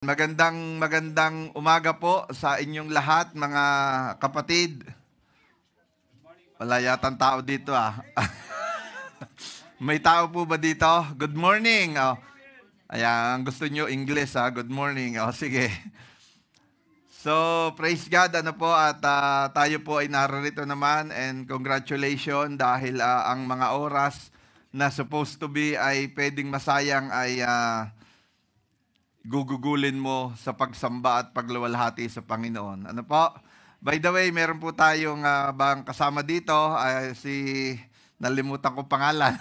Magandang umaga po sa inyong lahat, mga kapatid. Wala yatang tao dito May tao po ba dito? Good morning. Ayan, gusto nyo English Good morning. Sige. So, praise God at tayo po ay narito naman and congratulations dahil ang mga oras na supposed to be ay pwedeng masayang ay gugugulin mo sa pagsamba at pagluwalhati sa Panginoon. Ano po? By the way, meron po tayong bang kasama dito, nalimutan ko pangalan.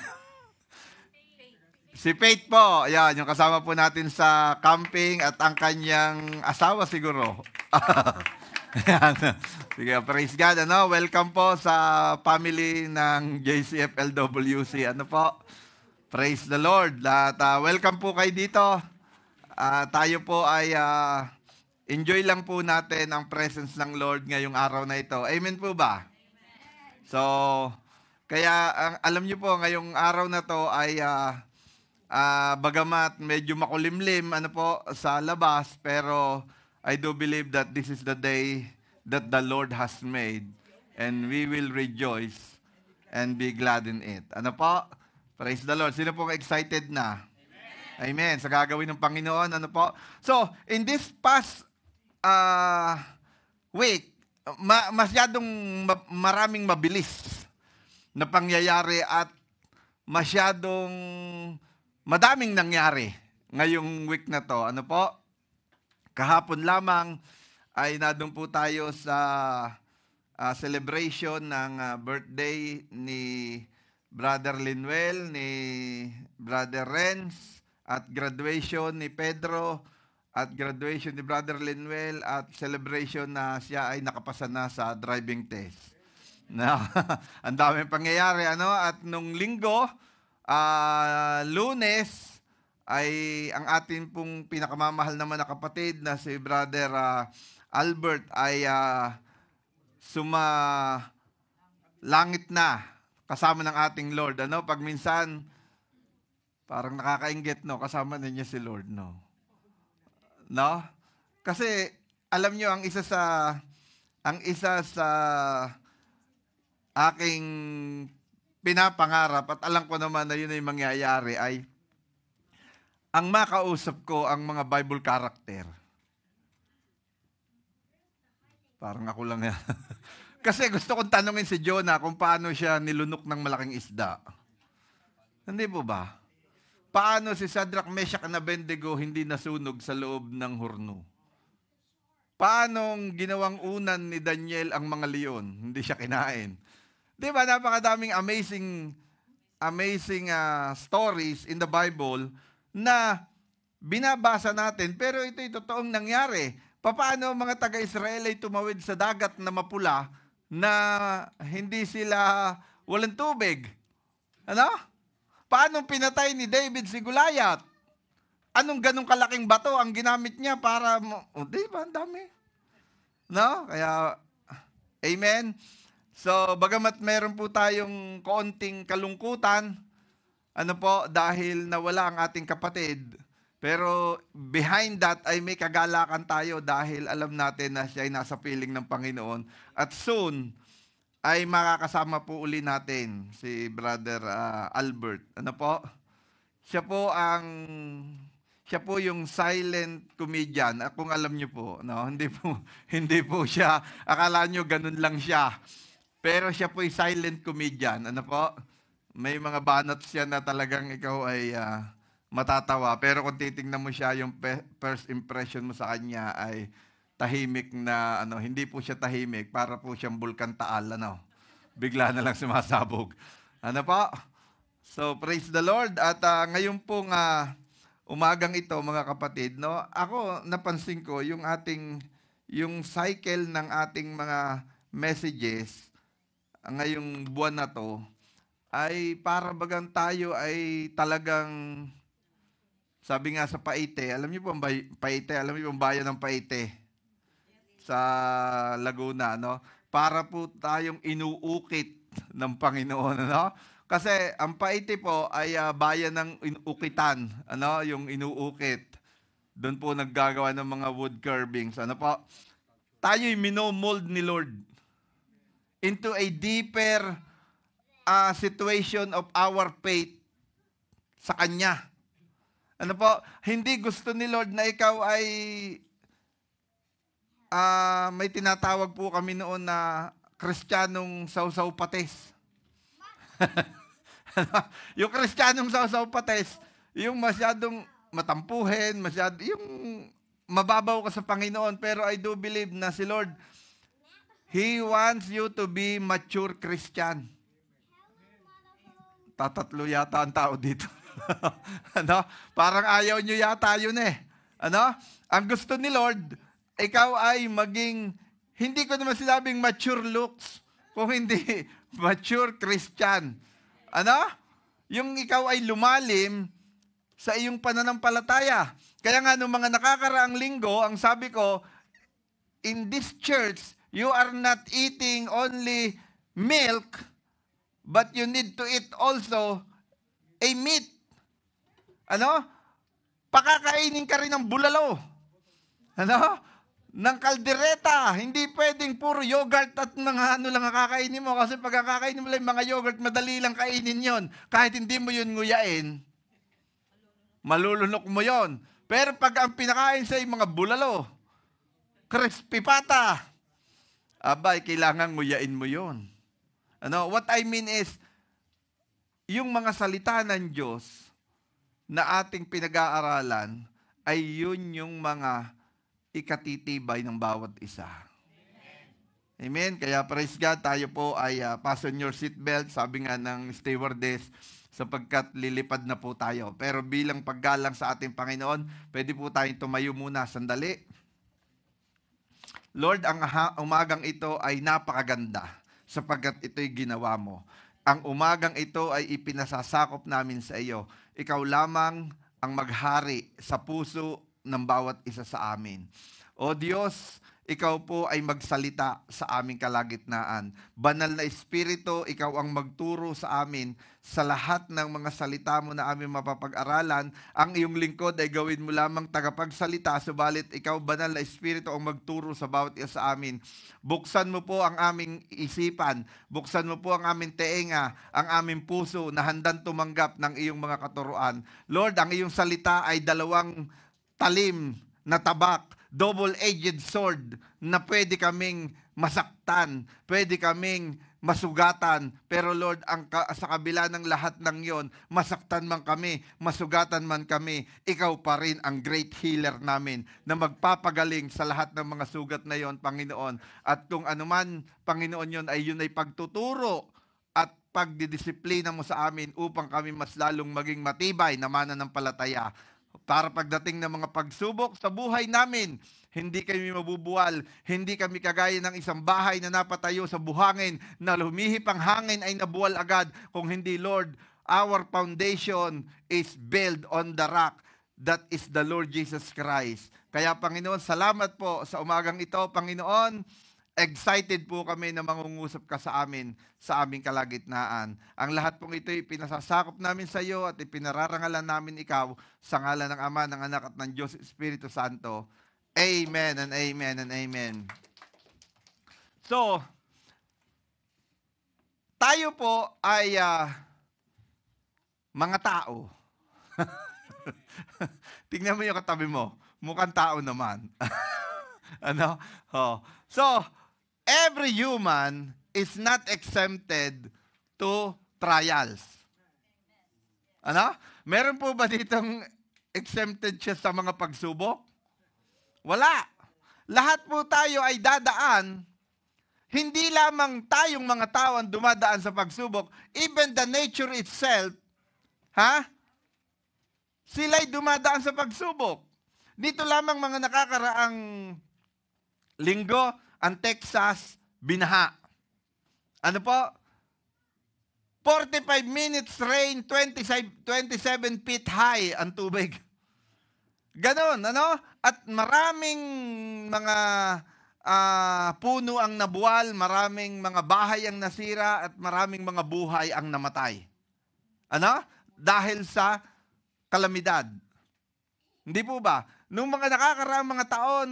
Si Faith po. Yan, yung kasama po natin sa camping at ang kanyang asawa siguro. Yan. Sige, praise God. Welcome po sa family ng JCFLWC. Ano po? Praise the Lord. At welcome po kayo dito. Tayo po ay enjoy lang po natin ang presence ng Lord ngayong araw na ito. Amen po ba? Amen. So, kaya alam niyo po, ngayong araw na to ay bagamat medyo makulimlim sa labas, pero I do believe that this is the day that the Lord has made and we will rejoice and be glad in it. Ano po? Praise the Lord. Sino pong excited na? Amen. Sa gagawin ng Panginoon, So, in this past week, masyadong maraming mabilis na pangyayari at masyadong madaming nangyari ngayong week na to. Kahapon lamang ay nandun po tayo sa celebration ng birthday ni Brother Linuel, ni Brother Renz, at graduation ni Pedro, at graduation ni Brother Linuel, at celebration na siya ay nakapasa na sa driving test. Ang daming pangyayari. At nung linggo, Lunes, ay ang atin pong pinakamamahal naman na kapatid na si Brother Albert ay langit na kasama ng ating Lord. Pag minsan, parang nakakainggit, kasama na niya si Lord, no? Kasi, alam niyo, ang isa sa aking pinapangarap, at alam ko naman na yun ay mangyayari, ay ang makausap ko ang mga Bible character. Parang ako lang yan. Kasi gusto kong tanungin si Jonah kung paano siya nilunok ng malaking isda. Hindi po ba? Paano si Shadrach, Meshach, and Abednego hindi nasunog sa loob ng horno? Paano ginawang unan ni Daniel ang mga leon? Hindi siya kinain. Di ba, napakadaming amazing stories in the Bible na binabasa natin, pero ito'y totoong nangyari. Paano mga taga-Israel ay tumawid sa dagat na mapula na hindi sila walang tubig? Paano pinatay ni David si Goliath? Anong ganong kalaking bato ang ginamit niya para di ba? Ang dami. Kaya, amen. So, bagamat meron po tayong konting kalungkutan, dahil nawala ang ating kapatid, pero behind that ay may kagalakan tayo dahil alam natin na siya ay nasa piling ng Panginoon. At soon, ay makakasama po uli natin si Brother Albert. Siya po yung silent comedian. Kung alam niyo po, hindi po siya, akala niyo ganun lang siya. Pero siya po yung silent comedian. May mga banat siya na talagang ikaw ay matatawa. Pero kung titingnan mo siya, yung first impression mo sa kanya ay tahimik na, hindi po siya tahimik, para po siyang bulkan Taal, bigla na lang sumasabog. So, praise the Lord. At ngayon pong umagang ito, mga kapatid, ako napansin ko yung cycle ng ating mga messages ngayong buwan na to, ay para bagang tayo ay talagang, sabi nga sa Paite, alam niyo po ang Paite, alam niyo po ang bayan ng Paite? Sa Laguna, para po tayong inuukit ng Panginoon, Kasi ang Paite po ay bayan ng inuukitan, yung inuukit. Doon po naggagawa ng mga wood carvings. Ano po? Tayo'y minomold ni Lord into a deeper situation of our faith sa Kanya. Ano po? Hindi gusto ni Lord na ikaw ay may tinatawag po kami noon na Kristiyanong sausaw pates. Yung Kristiyanong sausaw pates, yung masyadong matampuhin, yung mababaw ka sa Panginoon. Pero I do believe na si Lord, He wants you to be mature Christian. Tatatlo yata ang tao dito. Ano? Parang ayaw nyo yata yun eh. Ano? Ang gusto ni Lord, ikaw ay maging, hindi ko naman sinabing mature looks, kung hindi, mature Christian. Ano? Yung ikaw ay lumalim sa iyong pananampalataya. Kaya nga, nung mga nakakaraang linggo, ang sabi ko, in this church, you are not eating only milk, but you need to eat also a meat. Ano? Pakakainin ka rin ng bulalo. Ano? Ng kaldereta. Hindi pwedeng puro yogurt at mga ano lang kakainin mo. Kasi pag kakainin mo lang mga yogurt, madali lang kainin yon. Kahit hindi mo yun nguyain, malulunok mo yon. Pero pag ang pinakain sa mga bulalo, crispy pata, abay, kailangan nguyain mo yon. Ano? What I mean is, yung mga salita ng Diyos na ating pinag-aaralan ay yun yung mga ikatitibay ng bawat isa. Amen? Kaya praise God, tayo po ay fasten your seatbelt, sabi nga ng stewardess, sapagkat lilipad na po tayo. Pero bilang paggalang sa ating Panginoon, pwede po tayong tumayo muna sandali. Lord, ang umagang ito ay napakaganda sapagkat ito'y ginawa mo. Ang umagang ito ay ipinasasakop namin sa iyo. Ikaw lamang ang maghari sa puso ng bawat isa sa amin. O Diyos, ikaw po ay magsalita sa aming kalagitnaan. Banal na Espiritu, ikaw ang magturo sa amin sa lahat ng mga salita mo na aming mapapag-aralan. Ang iyong lingkod ay gawin mo lamang tagapagsalita, subalit ikaw, Banal na Espiritu, ang magturo sa bawat isa sa amin. Buksan mo po ang aming isipan, buksan mo po ang aming teenga, ang aming puso na handang tumanggap ng iyong mga katuruan. Lord, ang iyong salita ay dalawang talim na tabak, double-edged sword na pwede kaming masaktan, pwede kaming masugatan. Pero Lord, sa kabila ng lahat ng yon, masaktan man kami, masugatan man kami, ikaw pa rin ang great healer namin na magpapagaling sa lahat ng mga sugat na yon, Panginoon. At kung anuman, Panginoon, yun ay pagtuturo at pagdidisiplina mo sa amin upang kami mas lalong maging matibay na mananampalataya. Para pagdating ng mga pagsubok sa buhay namin, hindi kami mabubuwal, hindi kami kagaya ng isang bahay na napatayo sa buhangin, na lumihip ang hangin ay nabuwal agad. Kung hindi, Lord, our foundation is built on the rock, that is the Lord Jesus Christ. Kaya Panginoon, salamat po sa umagang ito, Panginoon. Excited po kami na mangungusap ka sa amin, sa aming kalagitnaan. Ang lahat pong ito pinasasakop namin sa iyo at ipinararangalan namin ikaw sa ngalan ng Ama, ng Anak at ng Diyos Espiritu Santo. Amen and amen and amen. So, tayo po ay mga tao. Tingnan mo yung katabi mo. Mukhang tao naman. Ano? Oh. So, every human is not exempted to trials. Ano? Meron po ba ditong exempted siya sa mga pagsubok? Wala. Lahat po tayo ay dadaan. Hindi lamang tayong mga tao ang dumadaan sa pagsubok. Even the nature itself, sila'y dumadaan sa pagsubok. Dito lamang mga nakakaraang linggo, ang Texas, binaha. Ano po? 45 minutes rain, 27 feet high ang tubig. Ganon, ano? At maraming mga puno ang nabuwal, maraming mga bahay ang nasira, at maraming mga buhay ang namatay. Ano? Dahil sa kalamidad. Hindi po ba? nung mga nakakaraang mga taon,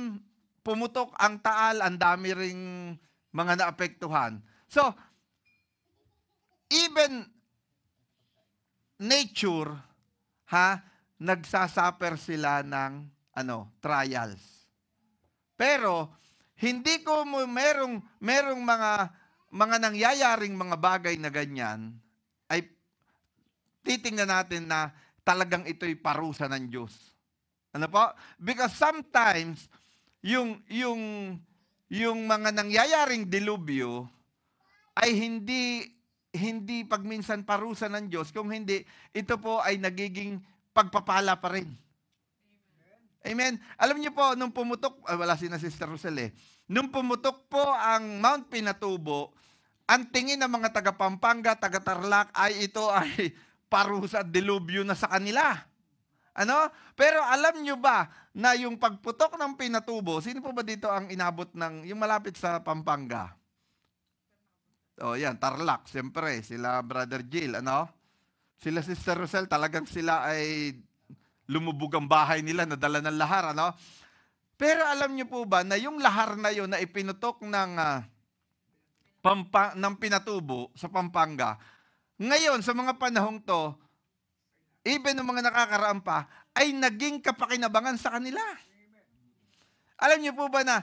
pumutok ang taal, ang dami ring mga naapektuhan. So, even nature, nagsasuffer sila ng trials. Pero hindi ko merong mga nangyayaring mga bagay na ganyan ay titingnan natin na talagang ito'y parusa ng Diyos. Ano po? Because sometimes yung mga nangyayaring dilubyo ay hindi pagminsan parusa ng Diyos, kung hindi, ito po ay nagiging pagpapala pa rin. Amen. Alam niyo po, nung pumutok, wala si na Sister Rosel nung pumutok po ang Mount Pinatubo, ang tingin ng mga taga Pampanga, taga Tarlac, ay ito ay parusa at dilubyo na sa kanila. Pero alam niyo ba na yung pagputok ng Pinatubo, sino po ba dito ang inabot yung malapit sa Pampanga? Yan, Tarlac, siyempre, sila Brother Jill, Sila Sister Rosel, talagang sila ay lumubog ang bahay nila, nadala ng lahar, Pero alam niyo po ba na yung lahar na yun na ipinutok ng Pinatubo sa Pampanga, ngayon, sa mga panahong to, even ng mga nakakaraan pa, ay naging kapakinabangan sa kanila. Alam niyo po ba na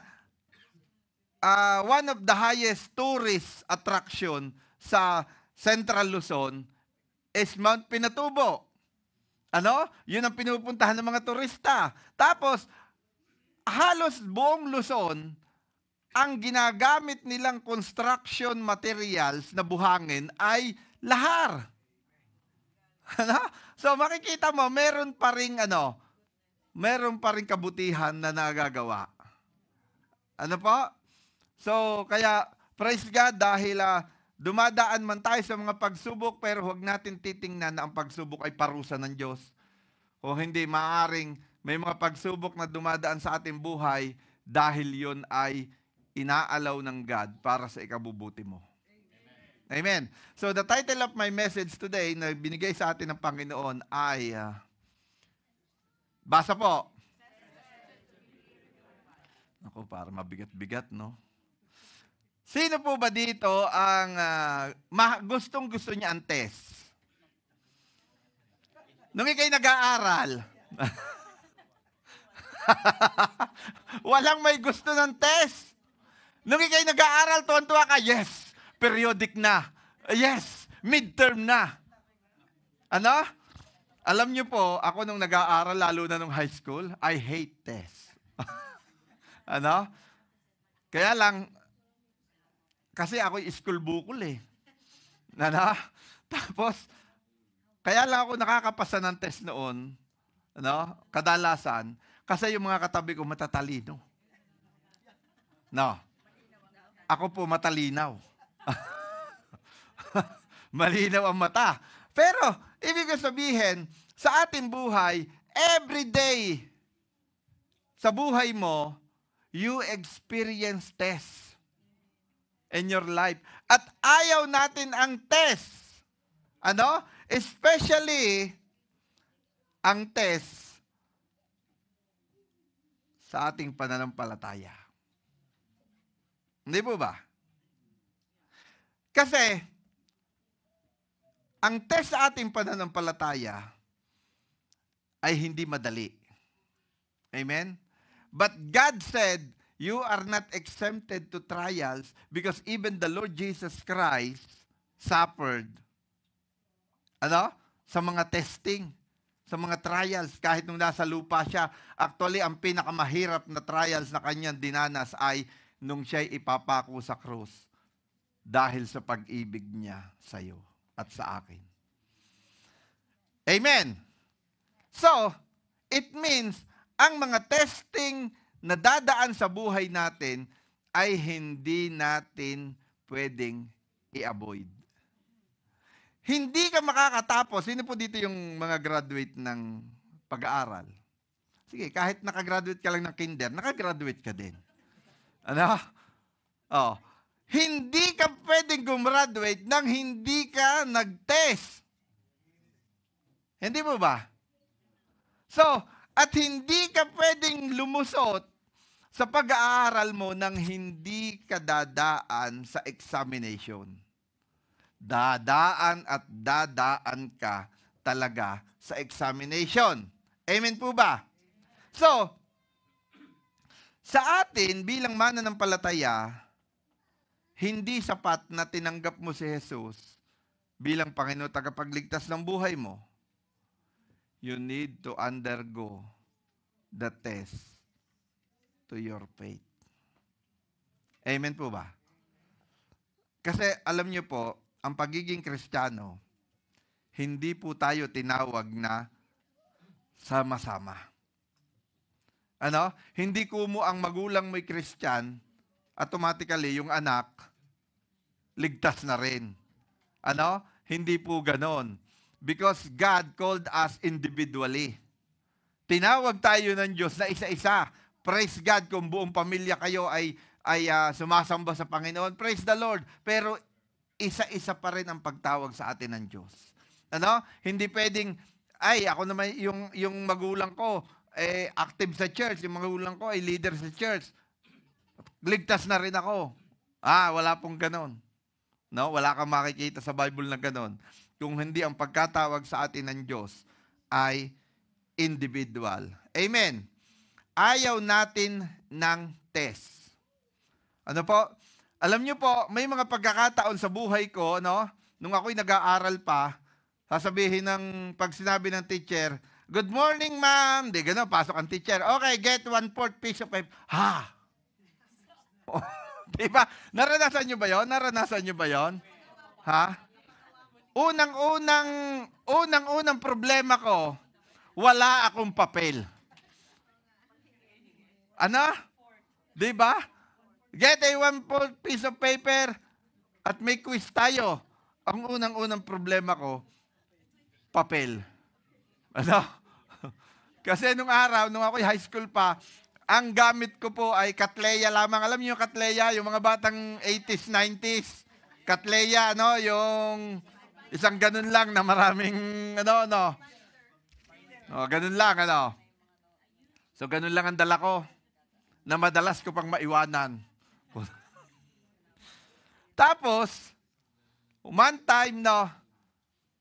one of the highest tourist attraction sa Central Luzon is Mount Pinatubo. Yun ang pinupuntahan ng mga turista. Tapos, halos buong Luzon, ang ginagamit nilang construction materials na buhangin ay lahar. So, makikita mo, meron pa ring kabutihan na nagagawa. So, kaya, praise God, dahil dumadaan man tayo sa mga pagsubok, pero huwag natin titingnan na ang pagsubok ay parusa ng Diyos. O hindi, maaring may mga pagsubok na dumadaan sa ating buhay dahil yon ay inaalaw ng God para sa ikabubuti mo. Amen. So the title of my message today na binigay sa atin ng Panginoon ay, basa po. Ako, para mabigat-bigat, no? Sino po ba dito ang gustong-gusto niya ang test? Nung ikay nag-aaral, walang may gusto ng test. Nung ikay nag-aaral, tuwan-tuwa ka, yes, periodic na. Yes, midterm na. Alam niyo po, ako nung nag-aaral, lalo na nung high school, I hate tests. Kaya lang, kasi ako school bukol Tapos, kaya lang ako nakakapasa ng test noon, kadalasan, kasi yung mga katabi ko matatalino. Ako po matalinaw. Malinaw ang mata. Pero, ibig sabihin, sa ating buhay, every day, sa buhay mo, you experience tests in your life. At ayaw natin ang test. Especially, ang test sa ating pananampalataya. Hindi po ba? Kasi, ang test sa ating pananampalataya ay hindi madali. Amen? But God said, you are not exempted to trials because even the Lord Jesus Christ suffered sa mga testing, sa mga trials, kahit nung nasa lupa siya. Actually, ang pinakamahirap na trials na kanyang dinanas ay nung siya'y ipapako sa krus dahil sa pag-ibig niya sa iyo at sa akin. Amen. So, it means, ang mga testing na dadaan sa buhay natin ay hindi natin pwedeng i-avoid. Hindi ka makakatapos. Sino po dito yung mga graduate ng pag-aaral? Sige, kahit nakagraduate ka lang ng kinder, nakagraduate ka din. Hindi ka pwedeng gumraduate nang hindi ka nag-test. Hindi mo ba? So, At hindi ka pwedeng lumusot sa pag-aaral mo nang hindi ka dadaan sa examination. Dadaan at dadaan ka talaga sa examination. Amen po ba? So, sa atin bilang mananampalataya, hindi sapat na tinanggap mo si Jesus bilang Panginoon tagapagligtas ng buhay mo. You need to undergo the test to your faith. Amen po ba? Kasi alam niyo po, ang pagiging Kristiyano, hindi po tayo tinawag na sama-sama. Ano? Hindi kumo ang magulang mo'y Christian, automatically yung anak, ligtas na rin. Ano? Hindi po ganon. Because God called us individually. Tinawag tayo ng Diyos na isa-isa. Praise God kung buong pamilya kayo ay sumasamba sa Panginoon. Praise the Lord. Pero isa-isa pa rin ang pagtawag sa atin ng Diyos. Ano? Hindi pwedeng, ako naman, yung magulang ko, active sa church. Yung magulang ko ay leader sa church. Ligtas na rin ako. Wala pong ganon. No? Wala kang makikita sa Bible na ganon. Kung hindi ang pagkatawag sa atin ng Diyos ay individual. Amen. Ayaw natin ng test. Ano po? Alam niyo po, may mga pagkakataon sa buhay ko, no? Nung ako'y nag-aaral pa, sasabihin pag sinabi ng teacher, "Good morning, ma'am." Di gano'n, pasok ang teacher. "Okay, get 1/4 piece of paper." Ha? Diba? Naranasan niyo ba yon? Naranasan niyo ba yon? Ha? Unang problema ko, wala akong papel. Ano? Diba? Get a 1/4 piece of paper at may quiz tayo. Ang unang problema ko, papel. Ano? Kasi nung araw, nung ako'y high school pa, ang gamit ko po ay Katleya lamang. Alam niyo yung Katleya, yung mga batang 80s, 90s. Katleya, no? Yung isang ganun lang na maraming, ganun lang, So, ganun lang ang dala ko, na madalas ko pang maiwanan. Tapos, one time,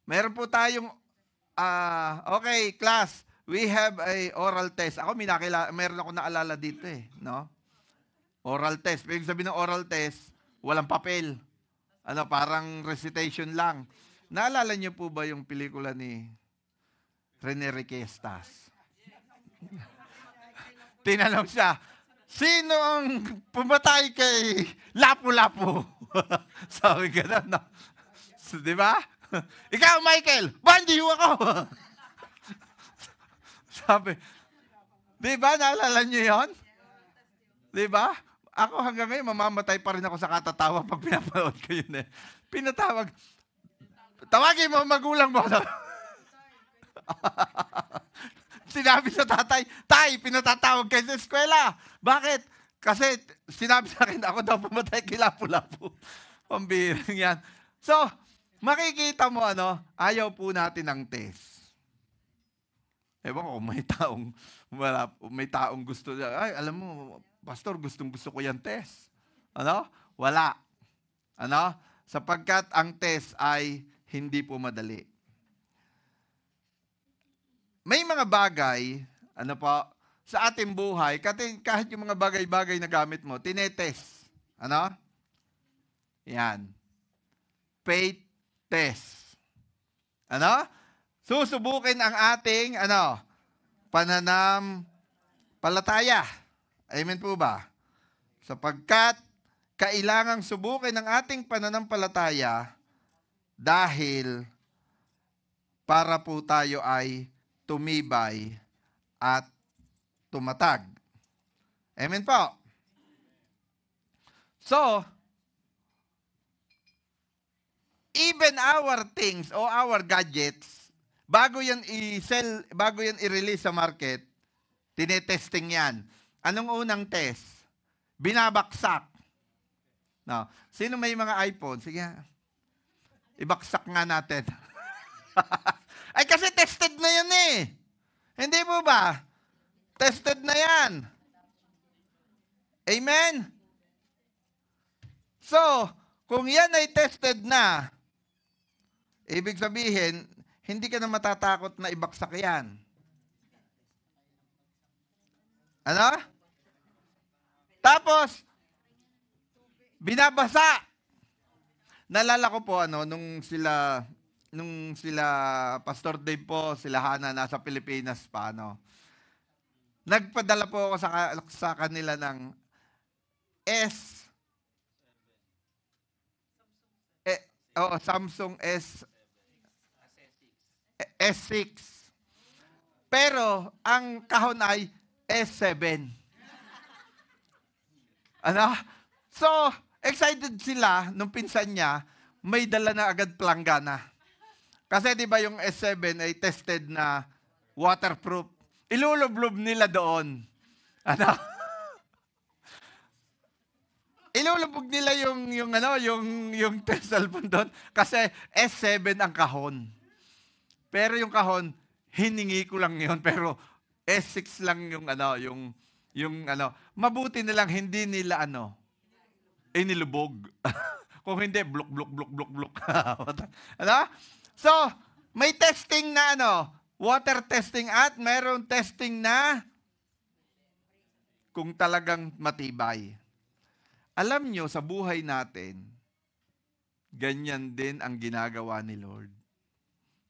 meron po tayong, okay, class, we have a oral test. Ako, meron ako naalala dito no? Oral test. Ibig sabihin ng oral test, walang papel. Parang recitation lang. Naalala niyo po ba yung pelikula ni Rene Requestas? Tinanong siya, "Sino ang pumatay kay Lapu-Lapu?" Sabi gano'n, no? So, di ba? "Ikaw, Michael." "Bandiyo ako." Sabi, di ba? Naalala niyo yon? Di ba? Ako hanggang ngayon, mamamatay pa rin ako sa katatawa pag pinapanood ko yun Pinatawag, "Tawagin mo magulang mo." Sinabi sa tatay, "Tay, pinatatawag kayo sa eskwela." "Bakit?" "Kasi sinabi sa akin, ako daw pumatay kay Lapu-Lapu." Pambirang yan. So, makikita mo, ayaw po natin ng test. Ewan ko, may taong gusto, alam mo, "Pastor, gustong-gusto ko yan test." Wala. Sapagkat ang test ay hindi po madali. May mga bagay, sa ating buhay, kahit yung mga bagay-bagay na gamit mo, tinetest. Yan. Faith test. Susubukin ang ating, pananampalataya. Amen po ba? Sapagkat, kailangang subukin ang ating pananampalataya dahil para po tayo ay tumibay at tumatag. Amen po. So, even our things o our gadgets, bago yan i-release sa market, tinetesting yan. Anong unang test? Binabaksak. No. Sino may mga iPhone? Sige, ibaksak nga natin. Ay, kasi tested na yan Hindi po ba? Tested na yan. Amen? So, kung yan ay tested na, ibig sabihin, hindi ka na matatakot na ibaksak yan. Ano? Tapos, binabasa. Nalala ko po, nung sila Pastor Dave po, sila Hana, nasa Pilipinas pa, nagpadala po ako sa kanila ng Samsung S6. Pero, ang kahon ay S7. So, excited sila nung pinsan niya, may dala na agad planggana. Kasi di ba yung S7 ay tested na waterproof. Ilulublob nila doon. Ilulubog nila yung cellphone doon kasi S7 ang kahon. Pero yung kahon, hiningi ko lang yun, pero S6 lang mabuti nilang hindi nila inilubog. Kung hindi, blok. So, may testing na water testing at mayroong testing na kung talagang matibay. Alam nyo, sa buhay natin, ganyan din ang ginagawa ni Lord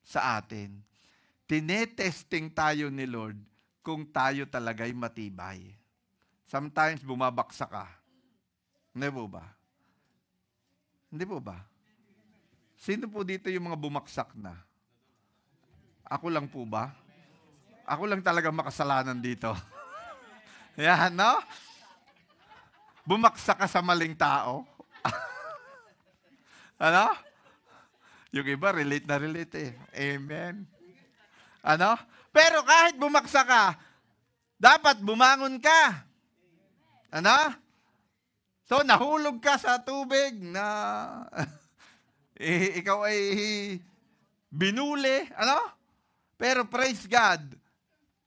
sa atin. Tinetesting tayo ni Lord kung tayo talaga'y matibay. Sometimes bumabaksa ka. Hindi po ba? Hindi po ba? Sino po dito yung mga bumaksak na? Ako lang po ba? Ako lang talaga makasalanan dito. Yan, no? Bumaksak ka sa maling tao. Yung iba, relate na relate eh. Amen. Pero kahit bumaksak ka, dapat bumangon ka. So, nahulog ka sa tubig na ikaw ay binuli. Pero praise God,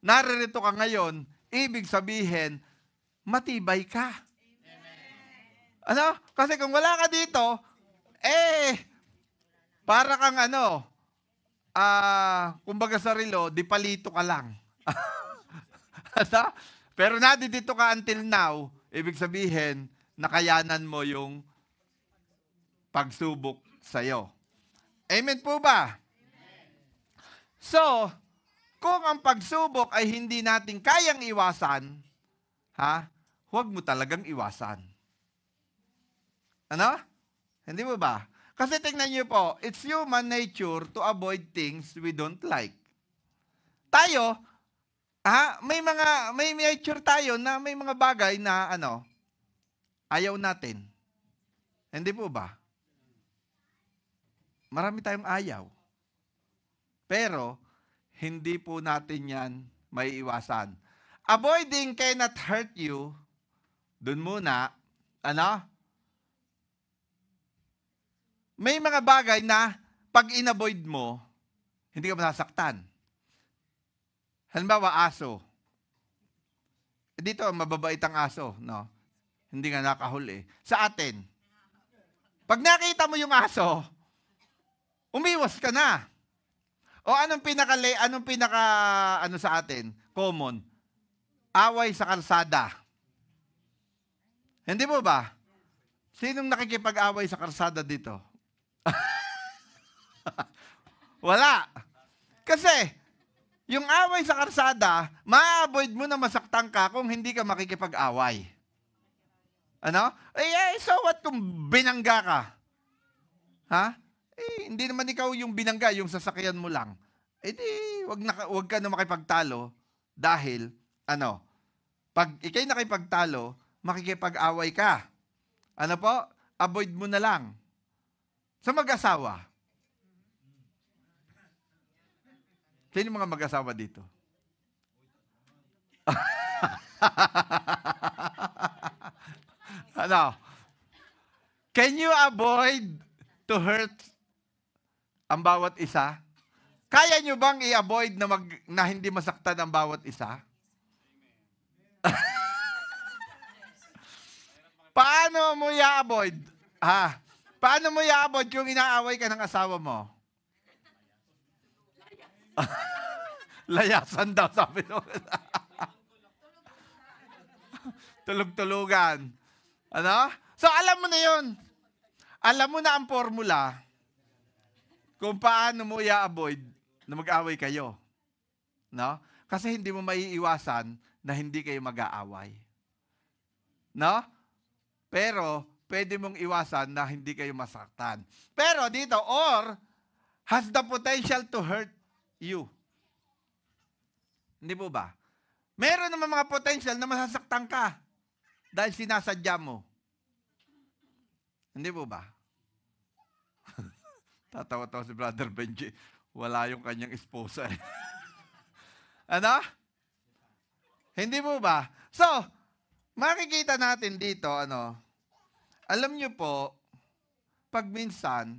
naririto ka ngayon, ibig sabihin, matibay ka. Kasi kung wala ka dito, para kang kumbaga sa relo, di palito ka lang. Pero dito ka until now, ibig sabihin, nakayanan mo yung pagsubok sa'yo. Amen po ba? So, kung ang pagsubok ay hindi natin kayang iwasan, huwag mo talagang iwasan. Hindi mo ba? Kasi tingnan niyo po, it's human nature to avoid things we don't like. Tayo, may nature tayo na may mga bagay na ayaw natin. Hindi po ba? Marami tayong ayaw. Pero, hindi po natin yan may iwasan. Avoiding cannot hurt you. Dun muna, may mga bagay na pag inavoid mo, hindi ka masasaktan. Halimbawa, aso. Dito, mababait ang aso, no? Hindi nga nakahuli. Sa atin, pag nakita mo yung aso, umiwas ka na. O anong pinaka sa atin? Common. Away sa kalsada. Hindi mo ba? Sinong nakikipag-away sa kalsada dito? Wala. Kasi, yung away sa kalsada, ma-avoid mo na masaktan ka kung hindi ka makikipag-away. So what kung binangga ka? Hindi naman ikaw yung binangga, yung sasakyan mo lang. Wag ka na makipagtalo dahil, pag ikay nakipagtalo, makikipag-away ka. Avoid mo na lang. Sa mag-asawa. Sino mga mag-asawa dito? Can you avoid to hurt ang bawat isa? Kaya nyo bang i-avoid na hindi masaktan ang bawat isa? paano mo i-avoid? Paano mo i-avoid kung inaaway ka ng asawa mo? Layasan daw, sabi nung. Tulog-tulugan. Ano? So, alam mo na yun. Alam mo na ang formula kung paano mo i-avoid na mag-away kayo. No? Kasi hindi mo maiiwasan na hindi kayo mag-aaway. No? Pero, pwede mong iwasan na hindi kayo masaktan. Pero dito, or has the potential to hurt you. Hindi po ba? Meron naman mga potential na masasaktan ka dahil sinasadya mo. Hindi po ba? Tatawa-tawa si Brother Benji. Wala yung kanyang esposa. Ano? Hindi po ba? So, makikita natin dito, alam niyo po, pag minsan,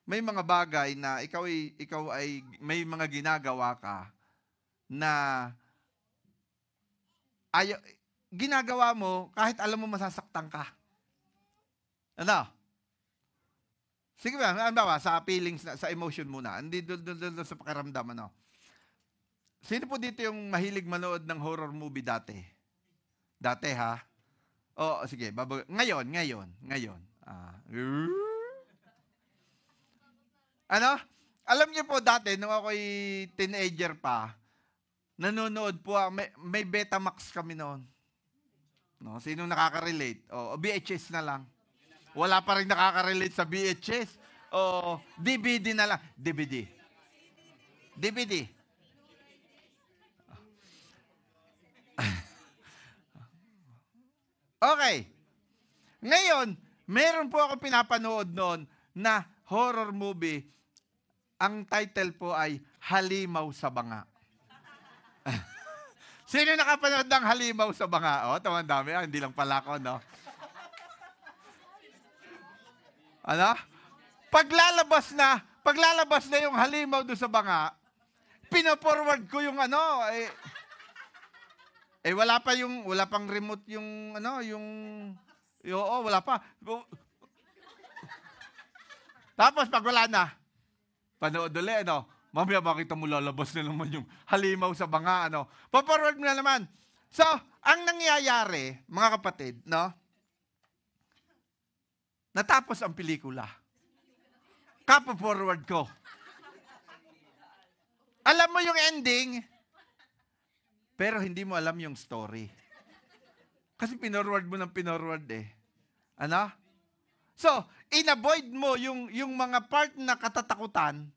may mga bagay na ikaw ay may mga ginagawa ka na ginagawa mo kahit alam mo masasaktan ka. Ano? Sige ba, sa feelings, sa emotion muna. Hindi doon sa pakiramdam, Sino po dito yung mahilig manood ng horror movie dati? Dati, ha? Sige. Ngayon. Alam niyo po dati, nung ako'y teenager pa, nanonood po, may Betamax kami noon. No? Sino nakaka-relate? VHS na lang. Wala pa rin nakaka-relate sa VHS. DVD na lang. DVD. Okay. Ngayon, meron po ako pinapanood noon na horror movie. Ang title po ay Halimaw sa Banga. Sino nakapanood ng Halimaw sa Banga? Tawang dami. Hindi lang pala ako, no? Paglalabas na yung halimaw doon sa banga, pino-forward ko yung wala pang remote wala pa. Tapos pag wala na, panood ulit, mamaya makita mo lalabas na naman yung halimaw sa banga, pa-forward mo na naman. So, ang nangyayari, mga kapatid, natapos ang pelikula. Kapa-forward ko. Alam mo yung ending, pero hindi mo alam yung story. Kasi pinorward mo ng pinorward eh. So, in-avoid mo yung mga part na katatakutan,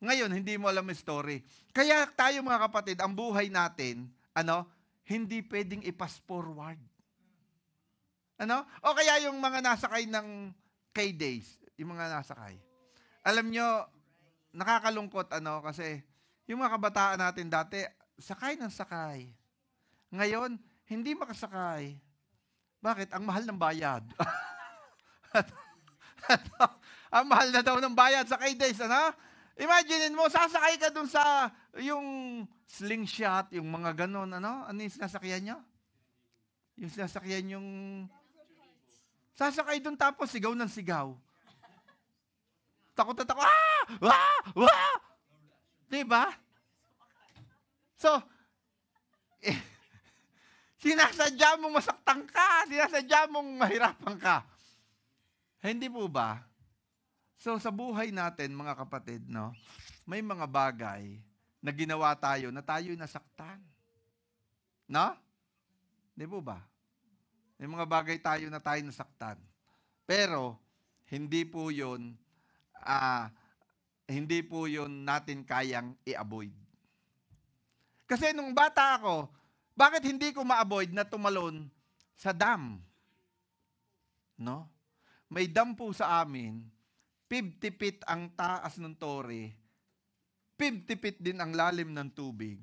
ngayon, hindi mo alam yung story. Kaya tayo mga kapatid, ang buhay natin, hindi pwedeng i-pass forward. O kaya yung mga nasakay ng K-Days, yung mga nasakay. Alam nyo, nakakalungkot, kasi yung mga kabataan natin dati, sakay ng sakay. Ngayon, hindi makasakay. Bakit? Ang mahal ng bayad. Ang mahal na daw ng bayad sa K-Days, Imagine mo, sasakay ka dun sa yung slingshot, yung mga ganon, Ano yung sinasakyan nyo? Yung sinasakyan yung sasakay doon tapos sigaw ng sigaw. Takot na takot. Diba? So, sinasadya mong masaktan ka. Sinasadya mong mahirapan ka. Hindi po ba? So, sa buhay natin, mga kapatid, may mga bagay na ginawa tayo na tayo'y nasaktan. Hindi po ba? May mga bagay tayo na tayo nasaktan. Pero, hindi po yun natin kayang i-avoid. Kasi nung bata ako, bakit hindi ko ma-avoid na tumalon sa dam? May dam po sa amin, 50 feet ang taas ng tore, 50 feet din ang lalim ng tubig.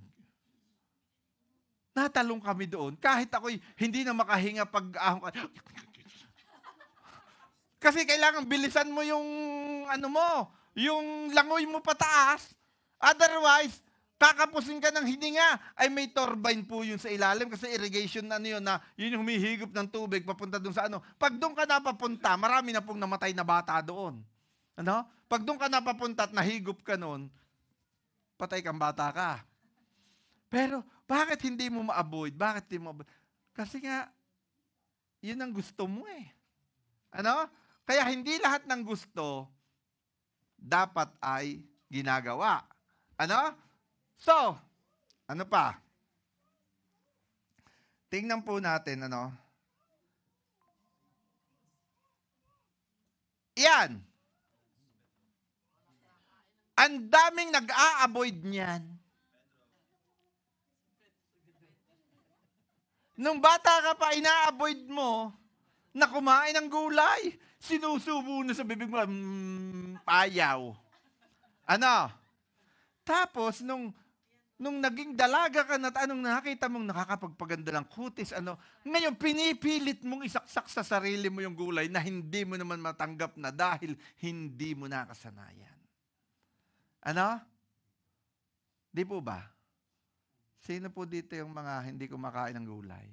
Natalong kami doon. Kahit ako'y hindi na makahinga pag kasi kailangan bilisan mo yung yung langoy mo pataas. Otherwise, kakapusin ka ng hininga, ay may turbine po yun sa ilalim kasi irrigation na yun na yun yung humihigop ng tubig papunta doon sa ano. Pag doon ka napapunta, marami na pong namatay na bata doon. Ano? Pag doon ka napapunta at nahigop ka noon, patay kang bata ka. Pero bakit hindi mo ma-avoid? Bakit hindi mo Kasi nga, yun ang gusto mo eh. Ano? Kaya hindi lahat ng gusto dapat ay ginagawa. Ano? So, ano pa? Tingnan po natin, ano? Yan. Ang daming nag-a-avoid niyan. Nung bata ka pa, ina-avoid mo na kumain ng gulay. Sinusubo na sa bibig mo, payaw. Ano? Tapos, nung naging dalaga ka na, anong nakita mong nakakapagpaganda ng kutis, ano, ngayon pinipilit mong isaksak sa sarili mo yung gulay na hindi mo naman matanggap na dahil hindi mo nakasanayan. Ano? Di po ba? Sino po dito yung mga hindi kumakain ng gulay?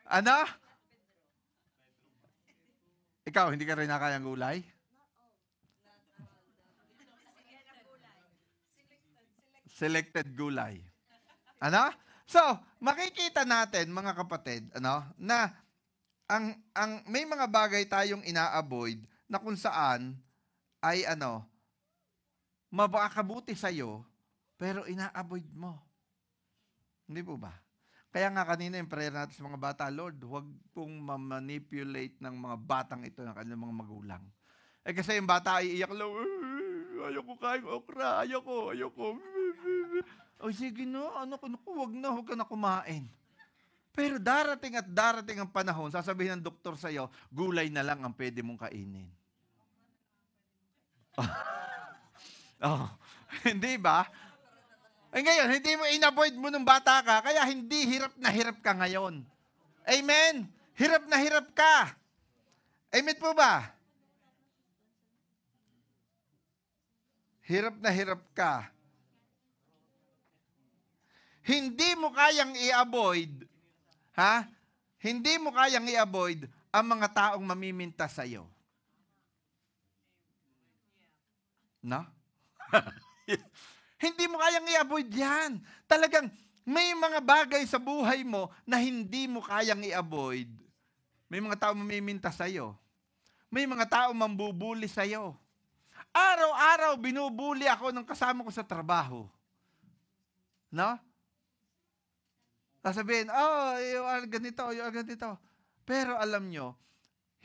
Ano? Ikaw, hindi ka rin nakakaya ng gulay? Selected gulay. Ano? So, makikita natin mga kapatid, ano, na ang may mga bagay tayong ina-avoid na kung saan ay ano, mabakabuti sa iyo pero ina-avoid mo. Hindi po ba? Kaya nga kanina yung prayer natin sa mga bata, Lord, huwag pong ma-manipulate ng mga batang ito ng kanilang mga magulang. Eh kasi yung bata ay iiyak lang, ayoko kain okra, ayoko. O sige no, huwag ka na kumain. Pero darating ang panahon, sasabihin ng doktor sa'yo, gulay na lang ang pwede mong kainin. Oh, hindi ba? Eh ngayon, hindi mo in-avoid mo nung bata ka, kaya hindi hirap na hirap ka ngayon. Amen? Hirap na hirap ka. Amen po ba? Hirap na hirap ka. Hindi mo kayang i-avoid, ha? Hindi mo kayang i-avoid ang mga taong mamiminta sa iyo. No? Hindi mo kayang i-avoid yan. Talagang may mga bagay sa buhay mo na hindi mo kayang i-avoid. May mga tao mamiminta sa iyo. May mga tao mambubuli sa iyo. Araw-araw binubuli ako ng kasama ko sa trabaho. No? Sasabihin, yung ganito. Pero alam nyo,